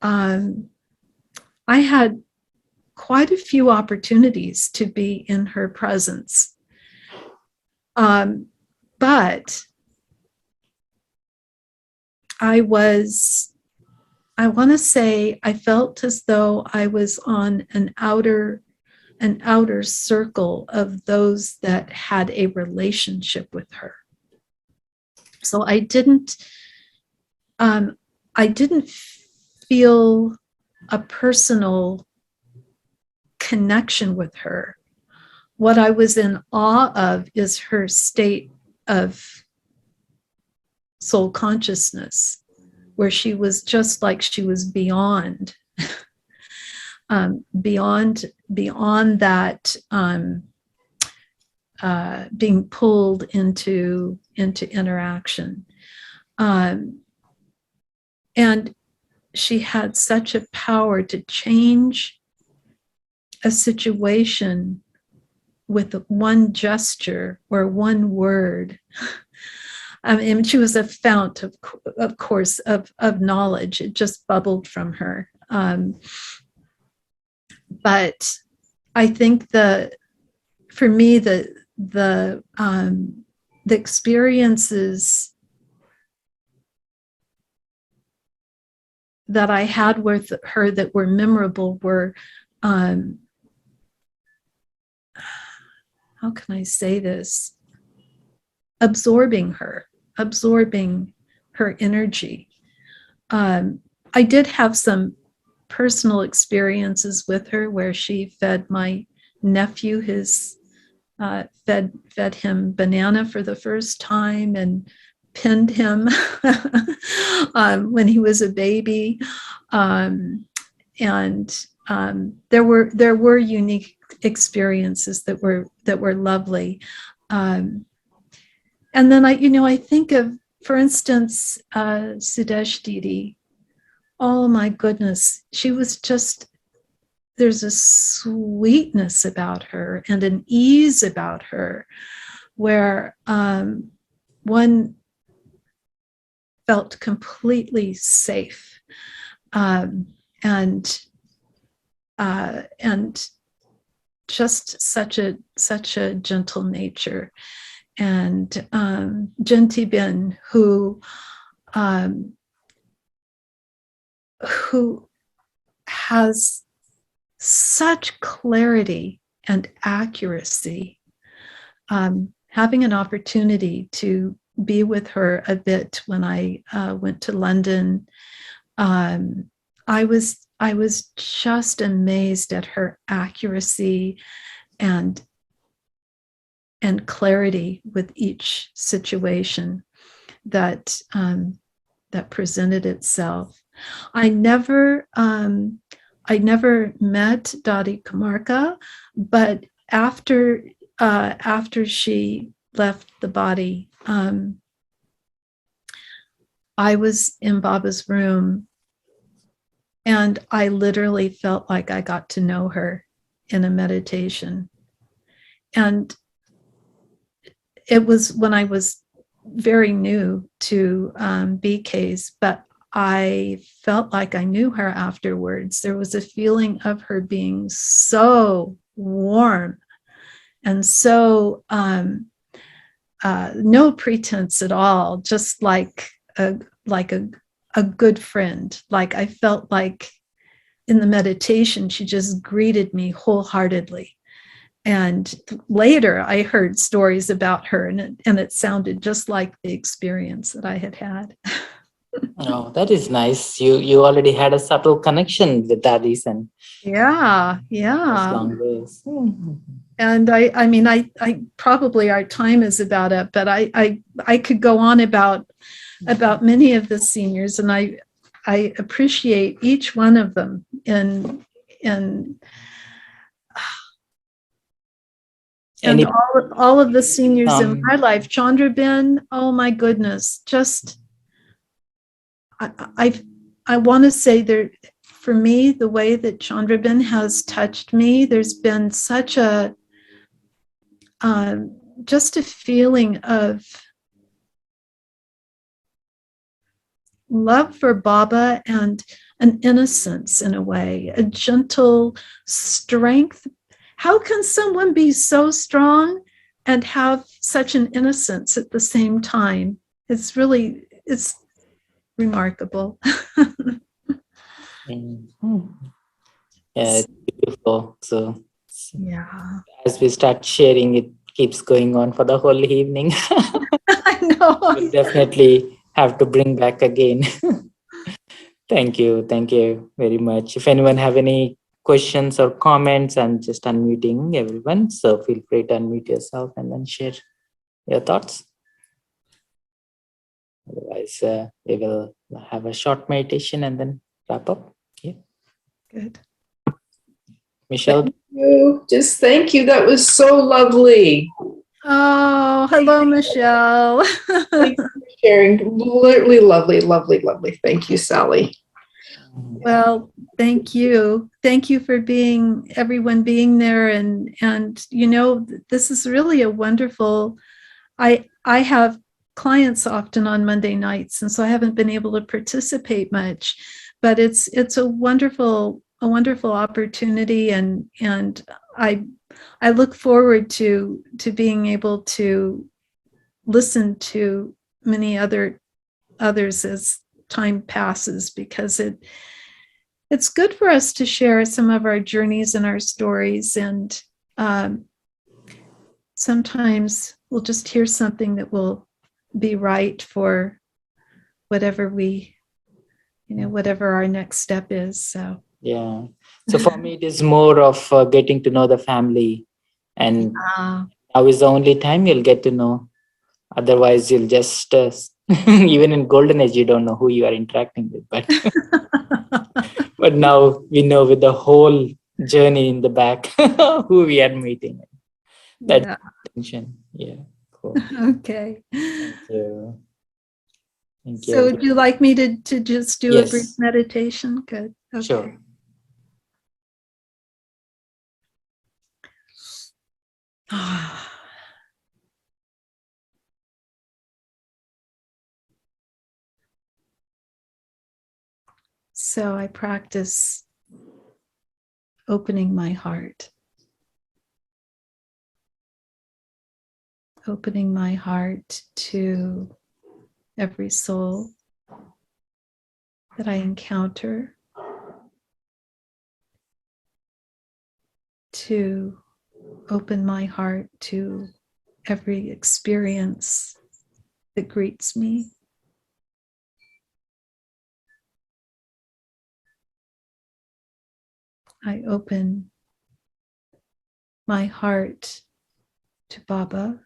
I had quite a few opportunities to be in her presence. But I want to say, I felt as though I was on an outer circle of those that had a relationship with her. So I didn't feel a personal connection with her. What I was in awe of is her state of soul consciousness, where she was just like she was beyond that, being pulled into interaction. And she had such a power to change a situation with one gesture or one word. I mean, she was a fount, of course, of knowledge. It just bubbled from her. But I think for me, the experiences that I had with her that were memorable were, how can I say this? Absorbing her energy. I did have some personal experiences with her where she fed my nephew fed him banana for the first time and pinned him when he was a baby. And there were unique experiences that were lovely. And then I think of, for instance, Sudesh Didi. Oh my goodness, she was just, there's a sweetness about her and an ease about her where one felt completely safe, and just such a gentle nature. And Jinti Bin, who has such clarity and accuracy. Having an opportunity to be with her a bit when I went to London, I was I was just amazed at her accuracy and clarity with each situation that that presented itself. I never met Dottie Kumarka, but after she left the body, I was in Baba's room, and I literally felt like I got to know her in a meditation. And it was when I was very new to BKs, but I felt like I knew her afterwards. There was a feeling of her being so warm and so no pretense at all, just like a good friend. Like I felt like in the meditation, she just greeted me wholeheartedly. And later I heard stories about her, and it sounded just like the experience that I had had. Oh, that is nice. You already had a subtle connection with daddies and Yeah. long ways. And I mean, I probably our time is about up, but I could go on about many of the seniors, and I appreciate each one of them and Any all of the seniors in my life. Chandra Ben, oh my goodness, just I want to say there, for me, the way that Chandra Ben has touched me, there's been such a just a feeling of love for Baba and an innocence in a way, a gentle strength. How can someone be so strong and have such an innocence at the same time? It's remarkable. Yeah, it's beautiful. So Yeah. as we start sharing, it keeps going on for the whole evening. I know. We'll definitely have to bring back again. Thank you very much. If anyone have any questions or comments, I'm just unmuting everyone, so feel free to unmute yourself and then share your thoughts. Otherwise, we will have a short meditation and then wrap up. Yeah. Good. Michelle. Thank you. Just thank you. That was so lovely. Oh, hello, Michelle. Thank you for sharing. Literally lovely, lovely, lovely. Thank you, Sally. Well, thank you. Thank you for everyone being there. And you know, this is really a wonderful, I have clients often on Monday nights, and so I haven't been able to participate much, but it's a wonderful opportunity, and I look forward to being able to listen to many others as time passes, because it's good for us to share some of our journeys and our stories, and sometimes we'll just hear something that will be right for whatever whatever our next step is. So Yeah. So for me, it is more of getting to know the family, and now is the only time you'll get to know. Otherwise, you'll just even in golden age, you don't know who you are interacting with. But but now we know with the whole journey in the back who we are meeting. That attention. Yeah. Cool. Okay. Thank you. Thank you. So would you like me to just do a brief Yes. meditation? Good. Okay. Sure. So I practice opening my heart. Opening my heart to every soul that I encounter, to open my heart to every experience that greets me. I open my heart to Baba.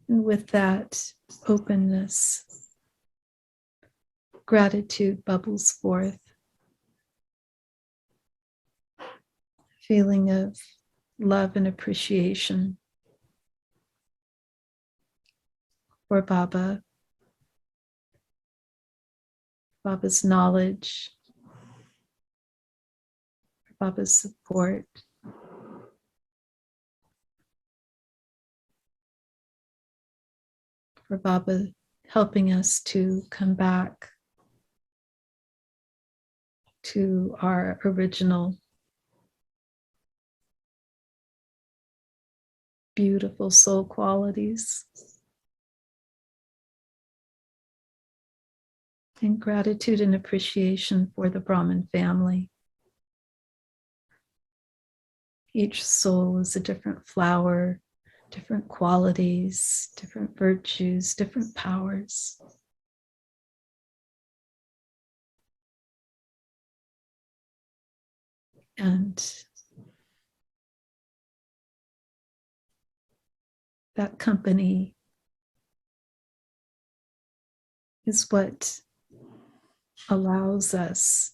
And with that openness, gratitude bubbles forth. Feeling of love and appreciation for Baba, Baba's knowledge, for Baba's support, for Baba helping us to come back to our original beautiful soul qualities. And gratitude and appreciation for the Brahmin family. Each soul is a different flower, different qualities, different virtues, different powers. And that company is what allows us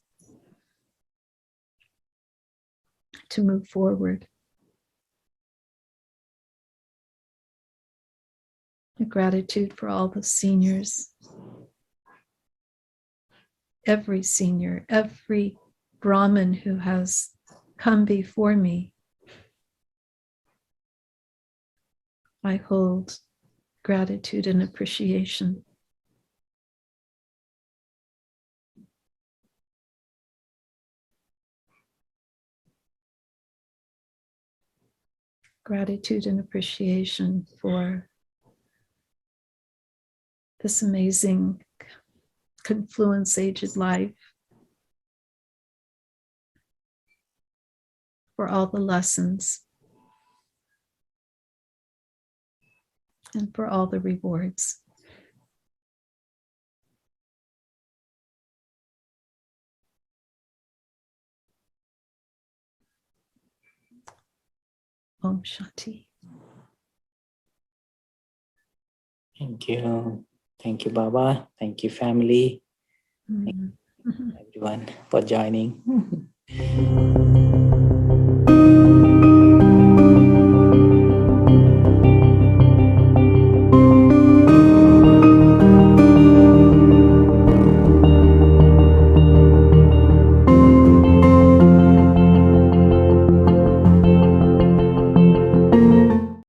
to move forward. A gratitude for all the seniors, every senior, every Brahmin who has come before me. I hold gratitude and appreciation. Gratitude and appreciation for this amazing confluence aged life, for all the lessons, and for all the rewards. Om Shanti. Thank you. Thank you, Baba. Thank you, family. Mhm. Everyone for joining.